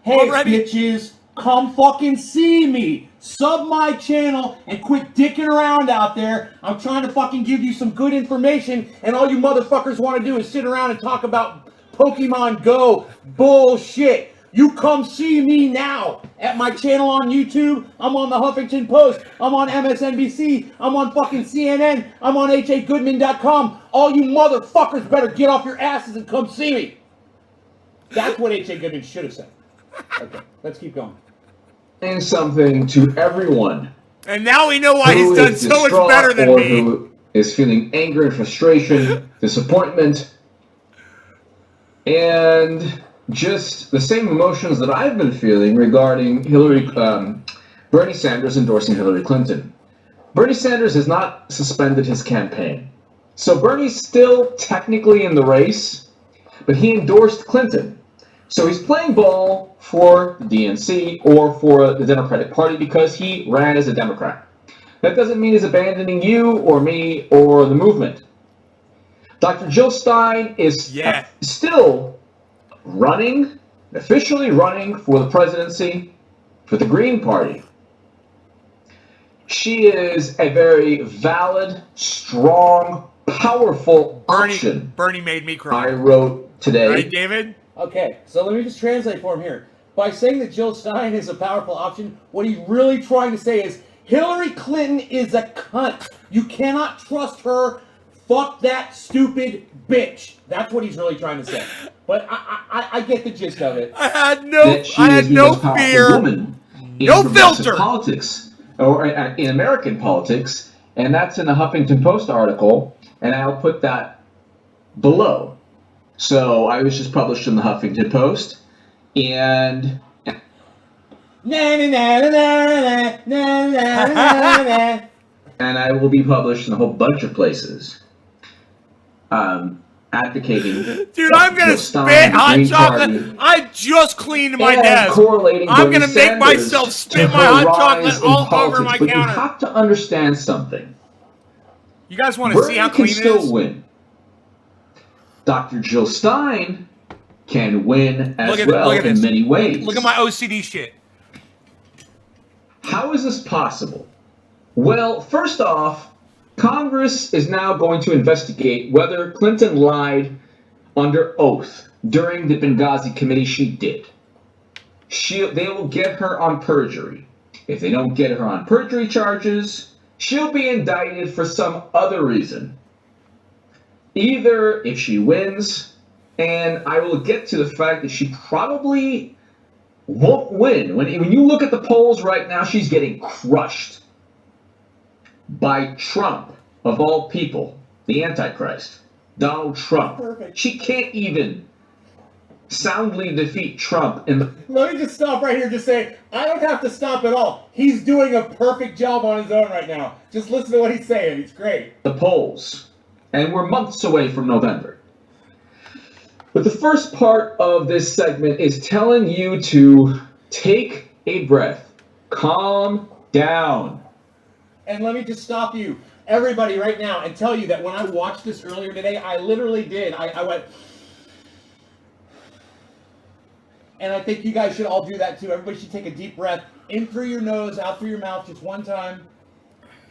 Hey, Already? bitches, come fucking see me. Sub my channel and quit dicking around out there. I'm trying to fucking give you some good information, and all you motherfuckers want to do is sit around and talk about Pokemon Go bullshit. You come see me now at my channel on YouTube. I'm on the Huffington Post. I'm on MSNBC. I'm on fucking CNN. I'm on hagoodman.com. All you motherfuckers better get off your asses and come see me. That's what H.A. Goodman should have said. Okay, let's keep going. Saying something to everyone And now we know why who he's done is so much distraught better than or me. who is feeling anger and frustration, disappointment, and just the same emotions that I've been feeling regarding Bernie Sanders endorsing Hillary Clinton. Bernie Sanders has not suspended his campaign. So Bernie's still technically in the race, but he endorsed Clinton. So he's playing ball for the DNC or for the Democratic Party because he ran as a Democrat. That doesn't mean he's abandoning you or me or the movement. Dr. Jill Stein is still officially running for the presidency for the Green Party. She is a very valid, strong, powerful option. Bernie made me cry. I wrote today. Right, David? Okay, so let me just translate for him here. By saying that Jill Stein is a powerful option, what he's really trying to say is Hillary Clinton is a cunt. You cannot trust her. Fuck that stupid bitch. That's what he's really trying to say. But I get the gist of it. I had no fear. No filter. Politics, or in American politics, and that's in the Huffington Post article, and I'll put that below. So I was just published in the Huffington Post, and and I will be published in a whole bunch of places. Advocating. Dude, I'm gonna spit hot chocolate. I just cleaned my desk. I'm gonna make myself spit my hot chocolate all over my counter. You have to understand something. You guys want to see how clean it is? Bernie can still win. Dr. Jill Stein can win as well in many ways. Look at my OCD shit. How is this possible? Well, first off, Congress is now going to investigate whether Clinton lied under oath during the Benghazi committee. She did. They will get her on perjury. If they don't get her on perjury charges, she'll be indicted for some other reason. Either if she wins, and I will get to the fact that she probably won't win. When you look at the polls right now, she's getting crushed by Trump, of all people, the Antichrist, Donald Trump. Perfect. She can't even soundly defeat Trump in the... Let me just stop right here and just say, I don't have to stop at all. He's doing a perfect job on his own right now. Just listen to what he's saying. It's great. The polls. And we're months away from November. But the first part of this segment is telling you to take a breath. Calm down. And let me just stop you, everybody, right now, and tell you that when I watched this earlier today, I literally did. I went, and I think you guys should all do that too. Everybody should take a deep breath in through your nose, out through your mouth, just one time.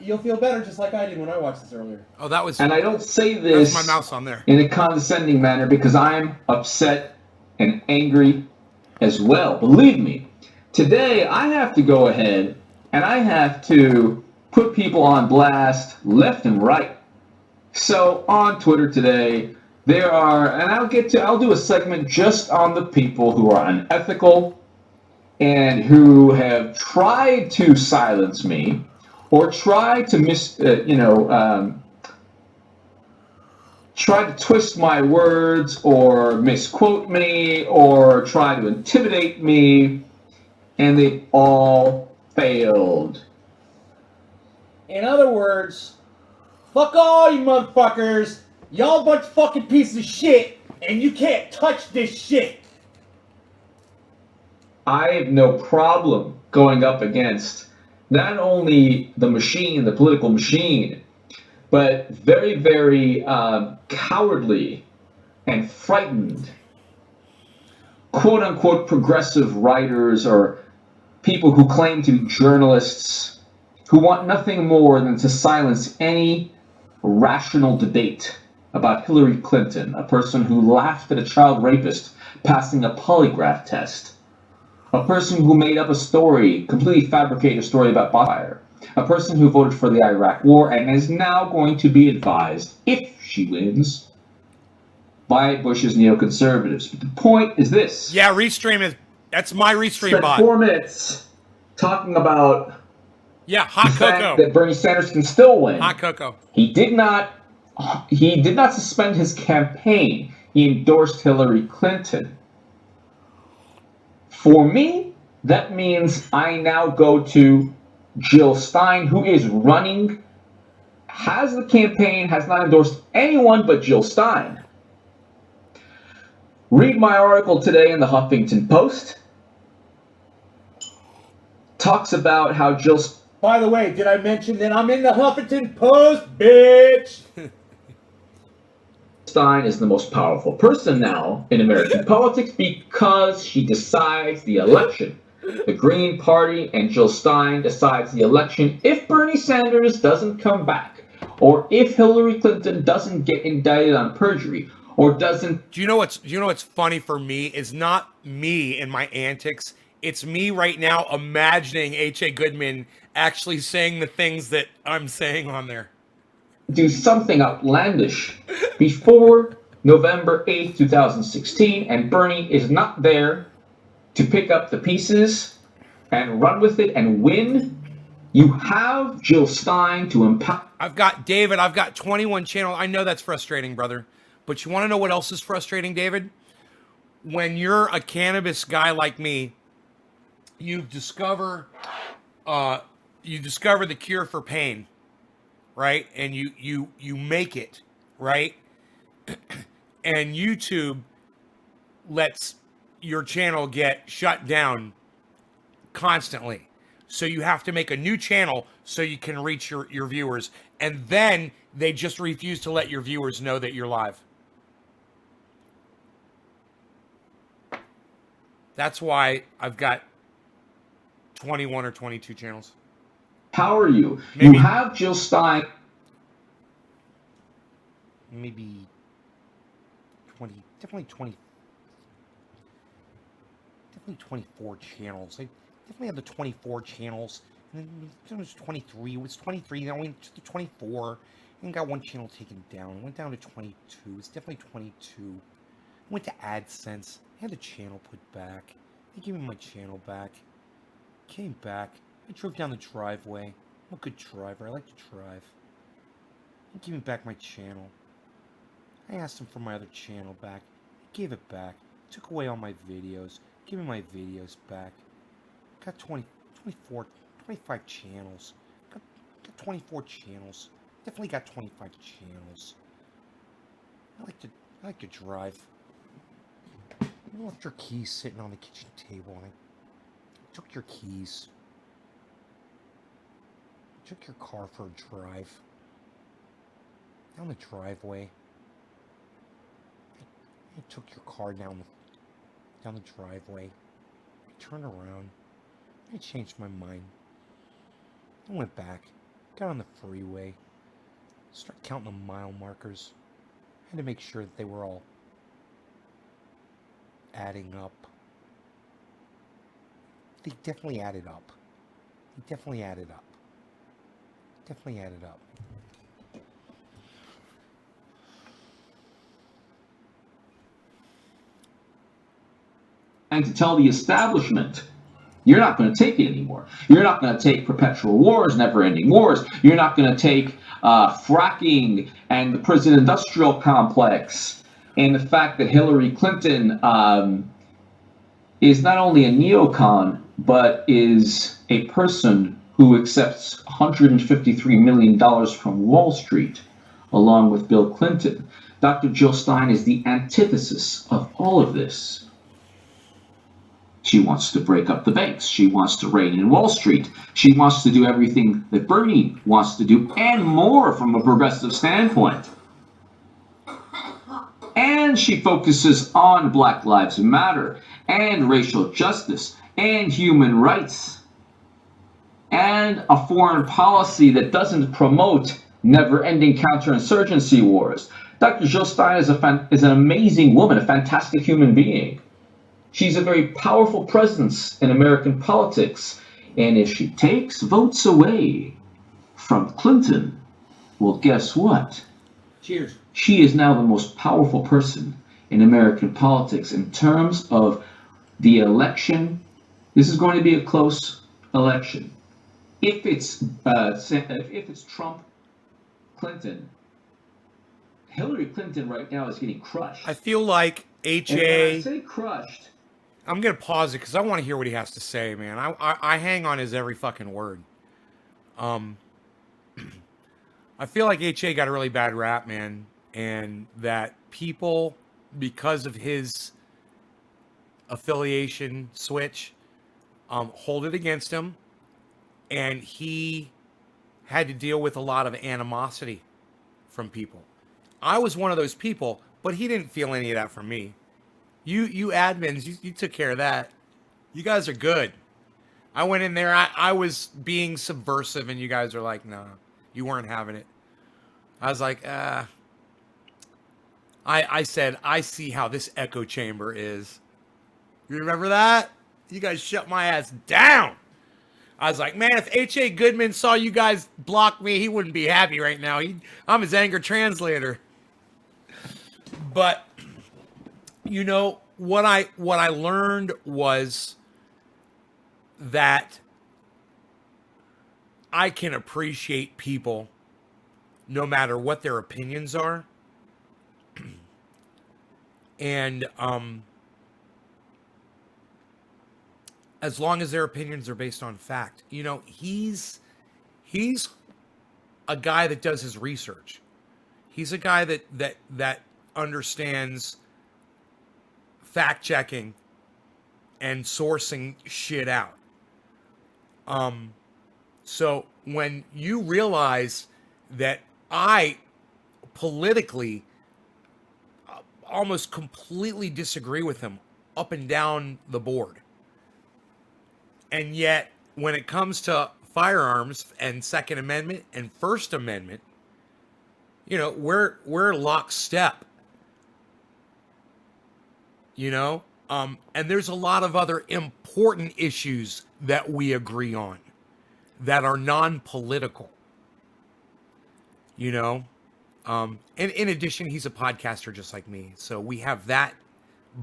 You'll feel better, just like I did when I watched this earlier. Oh, that was. And I don't say this my mouse on there. in a condescending manner because I'm upset and angry as well. Believe me, today I have to go ahead and I have to put people on blast left and right. So on Twitter today, there are, and I'll do a segment just on the people who are unethical and who have tried to silence me or tried to try to twist my words or misquote me or try to intimidate me, and they all failed. In other words, fuck all you motherfuckers. Y'all bunch of fucking pieces of shit, and you can't touch this shit. I have no problem going up against not only the machine, the political machine, but very, very cowardly and frightened, quote-unquote progressive writers or people who claim to be journalists who want nothing more than to silence any rational debate about Hillary Clinton, a person who laughed at a child rapist passing a polygraph test, a person who made up a story, completely fabricated a story about fire, a person who voted for the Iraq War and is now going to be advised, if she wins, by Bush's neoconservatives. But the point is this. Yeah, Restream that's my Restream bot. 4 minutes talking about hot cocoa. That Bernie Sanders can still win. Hot cocoa. He did not suspend his campaign. He endorsed Hillary Clinton. For me, that means I now go to Jill Stein, who is running, has the campaign, has not endorsed anyone but Jill Stein. Read my article today in the Huffington Post. Talks about how Jill... By the way, did I mention that I'm in the Huffington Post, bitch? Stein is the most powerful person now in American politics because she decides the election. The Green Party and Jill Stein decides the election if Bernie Sanders doesn't come back, or if Hillary Clinton doesn't get indicted on perjury, or doesn't. Do you know what's funny for me? Is not me and my antics. It's me right now imagining H.A. Goodman actually saying the things that I'm saying on there. Do something outlandish before November 8th, 2016, and Bernie is not there to pick up the pieces and run with it and win, you have Jill Stein to empower. I've got 21 channels. I know that's frustrating, brother. But you want to know what else is frustrating, David? When you're a cannabis guy like me, you discover the cure for pain, right? And you make it, right? And YouTube lets your channel get shut down constantly. So you have to make a new channel so you can reach your viewers. And then they just refuse to let your viewers know that you're live. That's why I've got 21 or 22 channels. Power you. Maybe. You have Jill Stein. Maybe 20, definitely 20. Definitely 24 channels. I definitely have the 24 channels. And then it was 23. It was 23. Then I went to 24. And got one channel taken down. Went down to 22. It's definitely 22. Went to AdSense. I had the channel put back. They gave me my channel back. Came back. I drove down the driveway. I'm a good driver. I like to drive. They gave me back my channel. I asked them for my other channel back. They gave it back. Took away all my videos. Give me my videos back. Got 20, 24, 25 channels. Got 24 channels. Definitely got 25 channels. I like to drive. You left your keys sitting on the kitchen table and I took your keys. I took your car for a drive. Down the driveway. I took your car down the driveway. I turned around. I changed my mind. I went back. Got on the freeway. Started counting the mile markers. I had to make sure that they were all adding up. They definitely added up. They definitely added up. Definitely added up. And to tell the establishment, you're not going to take it anymore. You're not going to take perpetual wars, never-ending wars. You're not going to take fracking and the prison industrial complex and the fact that Hillary Clinton is not only a neocon, but is a person who accepts $153 million from Wall Street, along with Bill Clinton. Dr. Jill Stein is the antithesis of all of this. She wants to break up the banks. She wants to rein in Wall Street. She wants to do everything that Bernie wants to do and more from a progressive standpoint. And she focuses on Black Lives Matter and racial justice and human rights and a foreign policy that doesn't promote never-ending counterinsurgency wars. Dr. Jill Stein is an amazing woman, a fantastic human being. She's a very powerful presence in American politics. And if she takes votes away from Clinton, well, guess what? Cheers. She is now the most powerful person in American politics in terms of the election. This is going to be a close election. If it's Trump, Clinton, Hillary Clinton right now is getting crushed. I feel like And when I say crushed, I'm going to pause it because I want to hear what he has to say, man. I hang on his every fucking word. I feel like HA got a really bad rap, man. And that people, because of his affiliation switch, hold it against him. And he had to deal with a lot of animosity from people. I was one of those people, but he didn't feel any of that from me. You admins, you took care of that. You guys are good. I went in there, I was being subversive, and you guys are like, no, you weren't having it. I was like, I said, I see how this echo chamber is. You remember that? You guys shut my ass down. I was like, man, if H.A. Goodman saw you guys block me, he wouldn't be happy right now. I'm his anger translator. But, you know, what I learned was that I can appreciate people no matter what their opinions are. And as long as their opinions are based on fact. You know, he's a guy that does his research. He's a guy that understands fact checking and sourcing shit out. So when you realize that I politically almost completely disagree with him up and down the board, and yet when it comes to firearms and Second Amendment and First Amendment, you know, we're lockstep. You know, and there's a lot of other important issues that we agree on that are non-political. You know, and in addition, he's a podcaster just like me, so we have that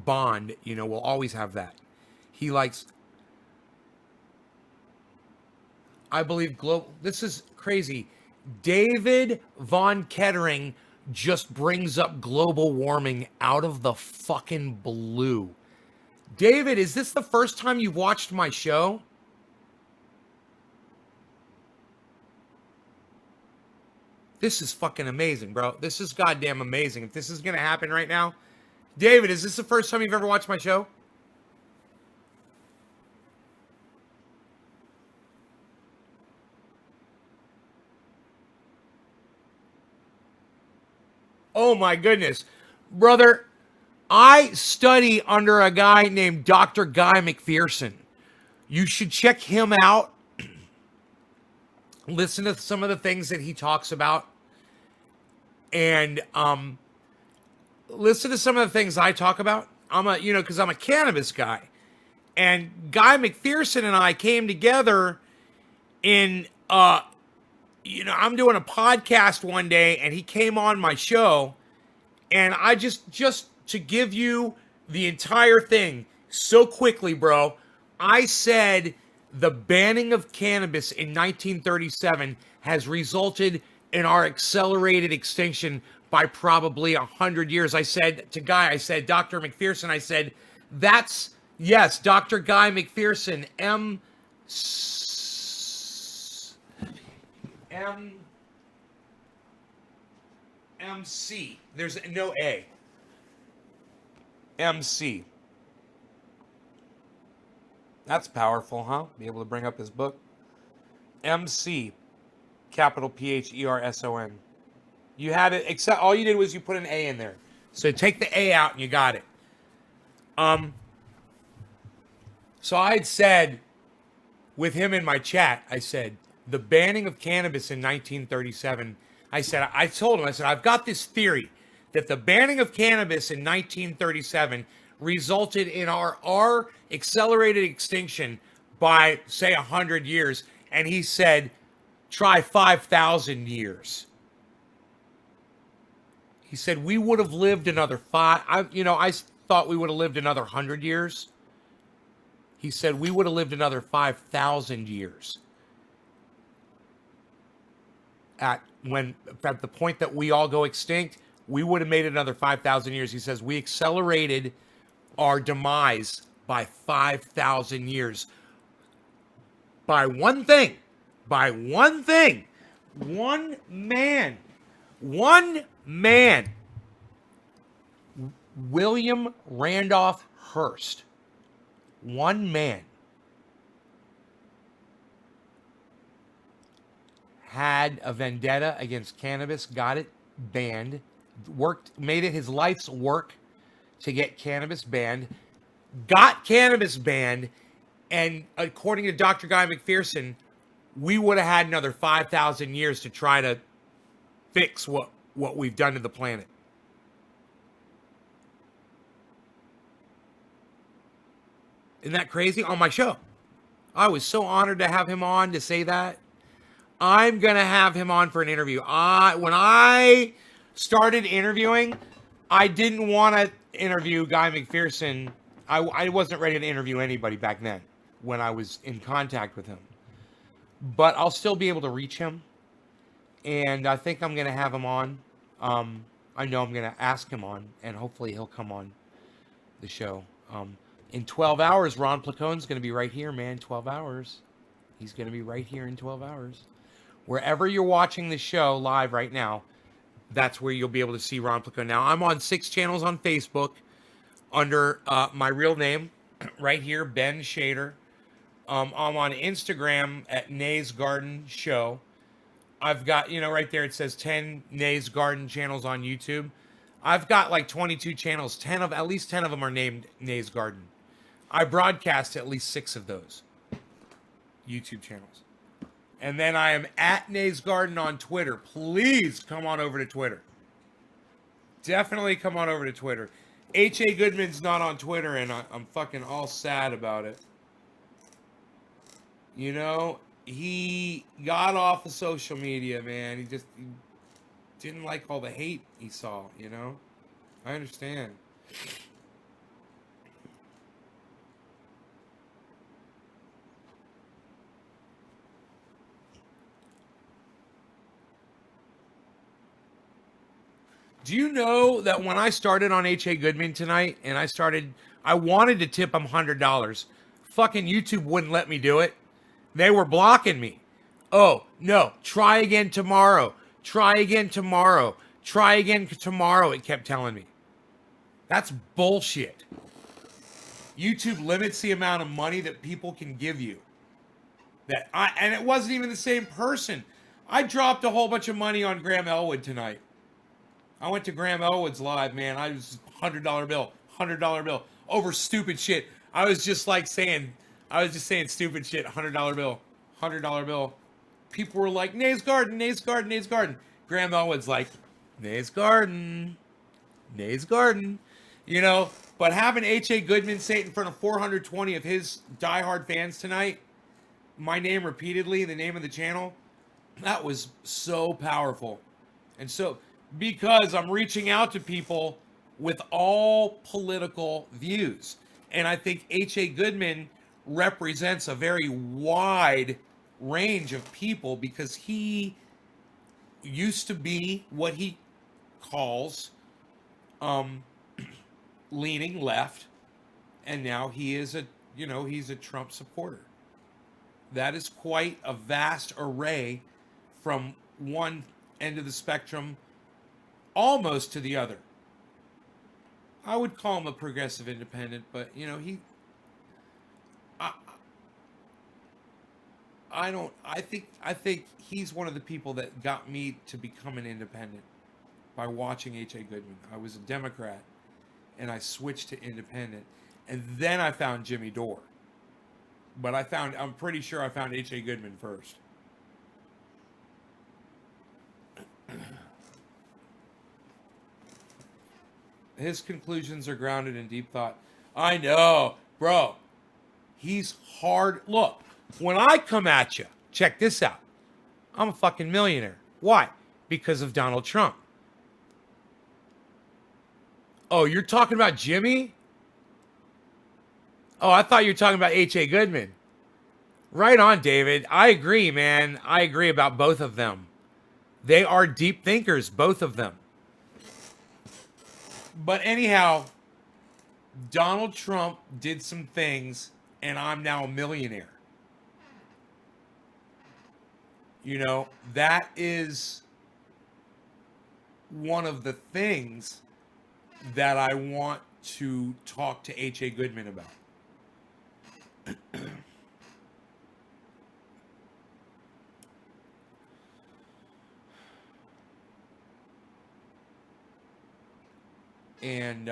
bond. You know, we'll always have that. He likes, I believe, global. This is crazy. David Von Kettering just brings up global warming out of the fucking blue. David, is this the first time you've watched my show? This is fucking amazing, bro. This is goddamn amazing. If this is going to happen right now. David, is this the first time you've ever watched my show? Oh my goodness. Brother, I study under a guy named Dr. Guy McPherson. You should check him out. Listen to some of the things that he talks about. And listen to some of the things I talk about. Because I'm a cannabis guy. And Guy McPherson and I came together in I'm doing a podcast one day, and he came on my show, and I just to give you the entire thing so quickly, bro, I said the banning of cannabis in 1937 has resulted in our accelerated extinction by probably 100 years. I said to Guy, I said, Dr. McPherson, I said, that's, yes, Dr. Guy McPherson, MC. There's no A. MC. That's powerful, huh? Be able to bring up his book. MC. Capital PHERSON. You had it, except all you did was you put an A in there. So take the A out and you got it. So I had said with him in my chat, I said, the banning of cannabis in 1937, I told him, I said, I've got this theory that the banning of cannabis in 1937 resulted in our accelerated extinction by, say, 100 years. And he said, try 5,000 years. He said, we would have lived another I thought we would have lived another 100 years. He said, we would have lived another 5,000 years. At the point that we all go extinct, we would have made it another 5,000 years. He says, we accelerated our demise by 5,000 years. By one thing. One man. William Randolph Hearst. One man had a vendetta against cannabis, got it banned, made it his life's work to get cannabis banned, got cannabis banned, and according to Dr. Guy McPherson, we would have had another 5,000 years to try to fix what we've done to the planet. Isn't that crazy? On my show. I was so honored to have him on to say that. I'm going to have him on for an interview. When I started interviewing, I didn't want to interview Guy McPherson. I wasn't ready to interview anybody back then when I was in contact with him. But I'll still be able to reach him. And I think I'm going to have him on. I know I'm going to ask him on, and hopefully he'll come on the show. In 12 hours, Ron Placone's going to be right here, man. 12 hours. He's going to be right here in 12 hours. Wherever you're watching the show live right now, that's where you'll be able to see Ron Placone. Now, I'm on 6 channels on Facebook under my real name right here, Ben Shader. I'm on Instagram at Nay's Garden Show. I've got, right there it says 10 Nay's Garden channels on YouTube. I've got like 22 channels. At least 10 of them are named Nay's Garden. I broadcast at least 6 of those YouTube channels. And then I am at Nay's Garden on Twitter. Please come on over to Twitter. Definitely come on over to Twitter. H.A. Goodman's not on Twitter, and I'm fucking all sad about it. He got off of social media, man. He didn't like all the hate he saw, I understand. Do you know that when I started on H.A. Goodman tonight, and I wanted to tip him $100, fucking YouTube wouldn't let me do it. They were blocking me. Oh, no, try again tomorrow. Try again tomorrow. Try again tomorrow, it kept telling me. That's bullshit. YouTube limits the amount of money that people can give you. And it wasn't even the same person. I dropped a whole bunch of money on Graham Elwood tonight. I went to Graham Elwood's live, man. I was $100 bill, over stupid shit. I was just saying stupid shit, $100 bill. People were like, Nay's Garden, Nay's Garden, Nay's Garden. Graham Elwood's like, Nay's Garden, Nay's Garden. But having H.A. Goodman say it in front of 420 of his diehard fans tonight, my name repeatedly, the name of the channel, that was so powerful. And so, because I'm reaching out to people with all political views. And I think H.A. Goodman represents a very wide range of people because he used to be what he calls leaning left, and now he is he's a Trump supporter. That is quite a vast array from one end of the spectrum almost to the other. I would call him a progressive independent, but I think he's one of the people that got me to become an independent by watching H.A. Goodman. I was a Democrat and I switched to independent, and then I found Jimmy Dore. But I'm pretty sure I found H.A. Goodman first. His conclusions are grounded in deep thought. I know, bro. He's hard. Look, when I come at you, check this out. I'm a fucking millionaire. Why? Because of Donald Trump. Oh, you're talking about Jimmy? Oh, I thought you were talking about H.A. Goodman. Right on, David. I agree, man. I agree about both of them. They are deep thinkers, both of them. But anyhow, Donald Trump did some things, and I'm now a millionaire. That is one of the things that I want to talk to H.A. Goodman about. And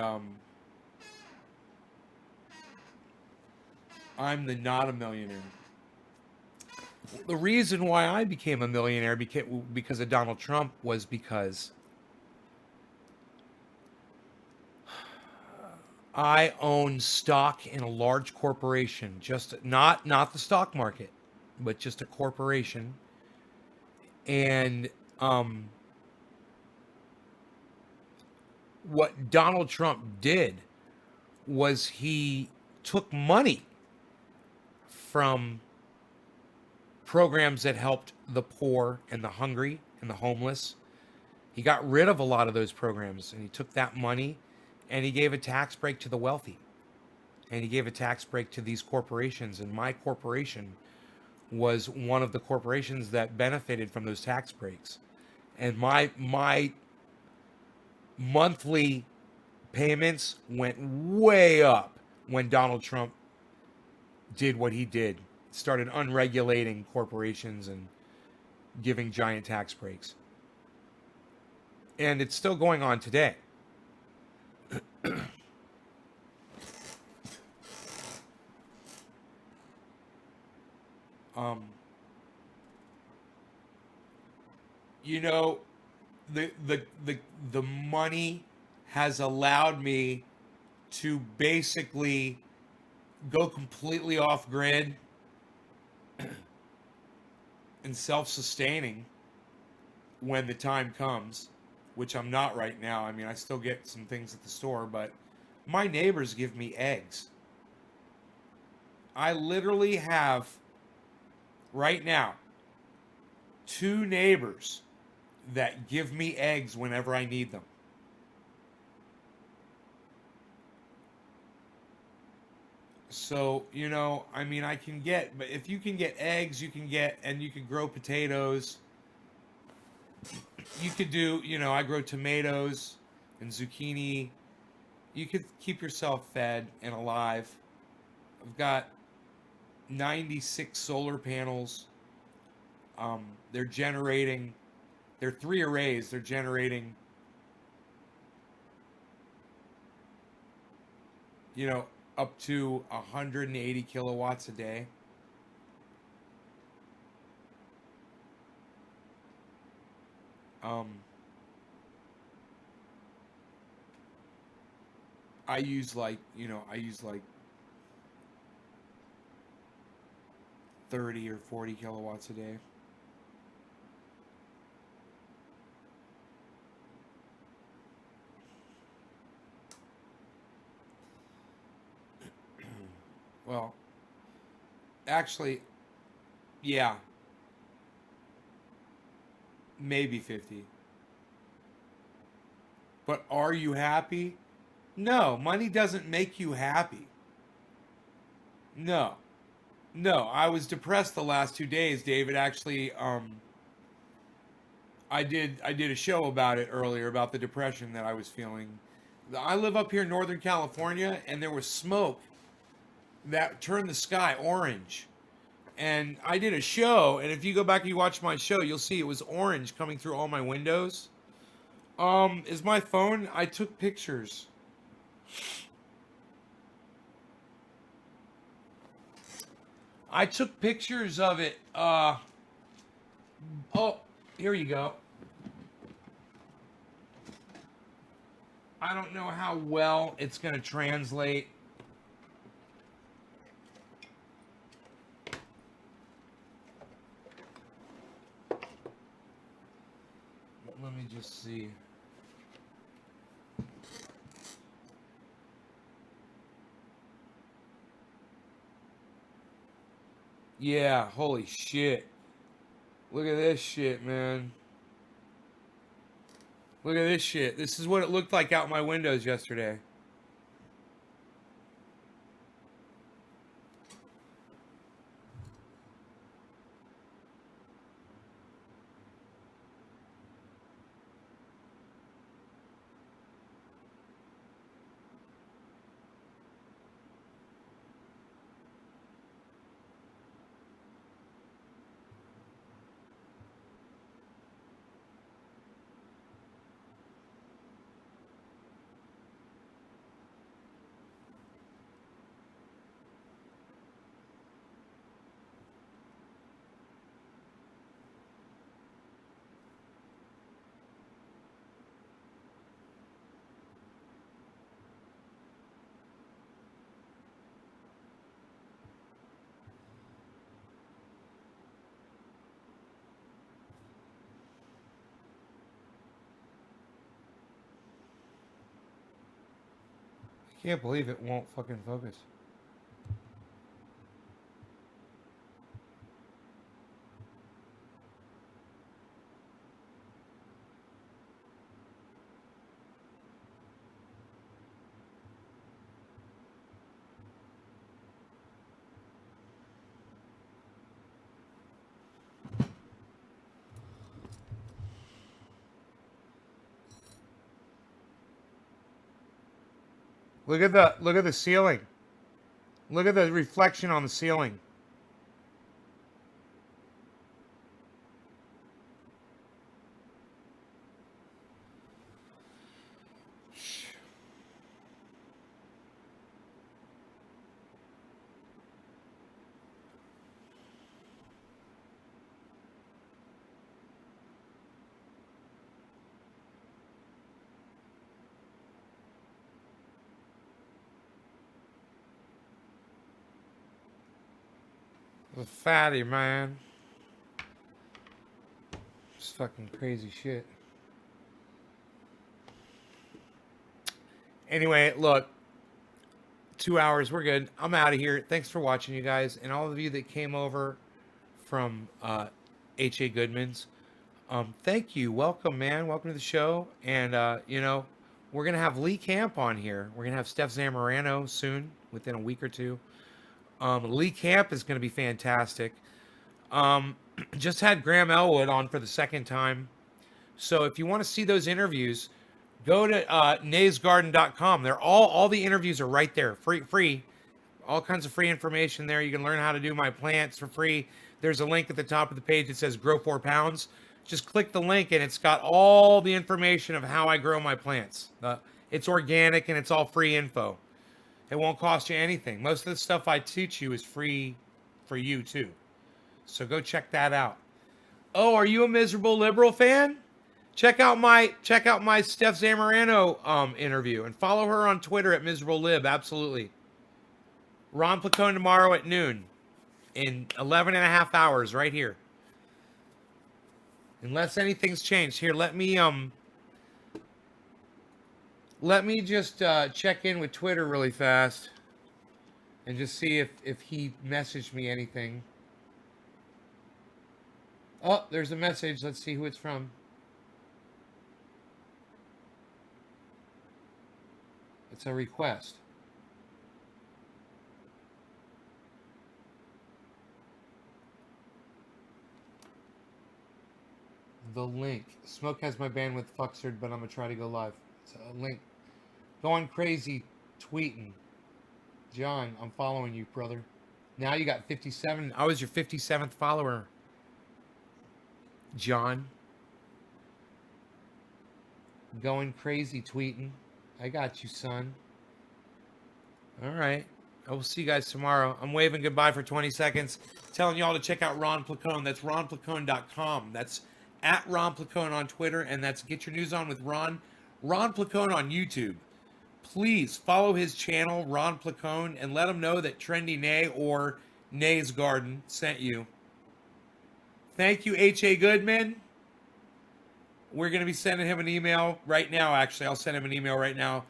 I'm the not a millionaire. The reason why I became a millionaire because of Donald Trump was because I own stock in a large corporation, just not the stock market, but just a corporation. And what Donald Trump did was he took money from programs that helped the poor and the hungry and the homeless. He got rid of a lot of those programs, and he took that money and he gave a tax break to the wealthy. And he gave a tax break to these corporations. And my corporation was one of the corporations that benefited from those tax breaks. And my monthly payments went way up when Donald Trump did what he did. Started unregulating corporations and giving giant tax breaks. And it's still going on today. You know, the money has allowed me to basically go completely off grid and self-sustaining when the time comes, which I'm not right now. I mean, I still get some things at the store, but my neighbors give me eggs. I literally have right now 2 neighbors that give me eggs whenever I need them. So, you know, I mean, but if you can get eggs, you can grow potatoes. You could do, you know, I grow tomatoes and zucchini. You could keep yourself fed and alive. I've got 96 solar panels. They're 3 arrays. They're generating, you know, up to 180 kilowatts a day. I use like 30 or 40 kilowatts a day. Well, actually, yeah, maybe 50. But are you happy? No, money doesn't make you happy. No. No, I was depressed the last 2 days, David. Actually, I did a show about it earlier, about the depression that I was feeling. I live up here in Northern California, and there was smoke that turned the sky orange. And I did a show, and if you go back and you watch my show, you'll see it was orange coming through all my windows. Is my phone? I took pictures. I took pictures of it. Oh, here you go. I don't know how well it's going to translate. Let me just see. Yeah, holy shit. Look at this shit, man. Look at this shit. This is what it looked like out my windows yesterday. Can't believe it won't fucking focus. Look at the ceiling. Look at the reflection on the ceiling. The fatty, man. It's fucking crazy shit. Anyway, look. 2 hours, we're good. I'm out of here. Thanks for watching, you guys. And all of you that came over from H.A. Goodman's. Thank you. Welcome, man. Welcome to the show. And, you know, we're going to have Lee Camp on here. We're going to have Steph Zamorano soon, within a week or two. Lee Camp is going to be fantastic. Just had Graham Elwood on for the second time. So if you want to see those interviews, go to naysgarden.com. They're all the interviews are right there, free. All kinds of free information there. You can learn how to do my plants for free. There's a link at the top of the page that says grow 4 pounds. Just click the link and it's got all the information of how I grow my plants. It's organic and it's all free info. It won't cost you anything. Most of the stuff I teach you is free for you too. So go check that out. Oh, are you a Miserable Liberal fan? Check out my Steph Zamorano interview and follow her on Twitter at Miserable Lib. Absolutely. Ron Placone tomorrow at noon in 11 and a half hours right here. Unless anything's changed. Here, let me just check in with Twitter really fast and just see if he messaged me anything. Oh, there's a message. Let's see who it's from. It's a request. The link. Smoke has my bandwidth fuxered, but I'm going to try to go live. It's a link. Going crazy tweeting. John, I'm following you, brother. Now you got 57. I was your 57th follower. John. Going crazy tweeting. I got you, son. All right. I will see you guys tomorrow. I'm waving goodbye for 20 seconds. Telling y'all to check out Ron Placone. That's ronplacone.com. That's at Ron Placone on Twitter. And that's Get Your News On with Ron. Ron Placone on YouTube. Please follow his channel, Ron Placone, and let him know that Trendy Nay or Nay's Garden sent you. Thank you, H.A. Goodman. We're going to be sending him an email right now, actually. I'll send him an email right now.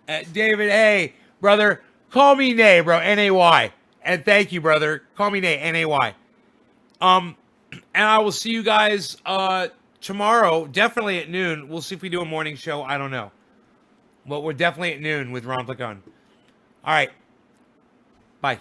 David, hey, brother, call me Nay, bro, N-A-Y. And thank you, brother. Call me Nay, N-A-Y. And I will see you guys tomorrow, definitely at noon. We'll see if we do a morning show. I don't know. But we're definitely at noon with Ron Placone. All right. Bye.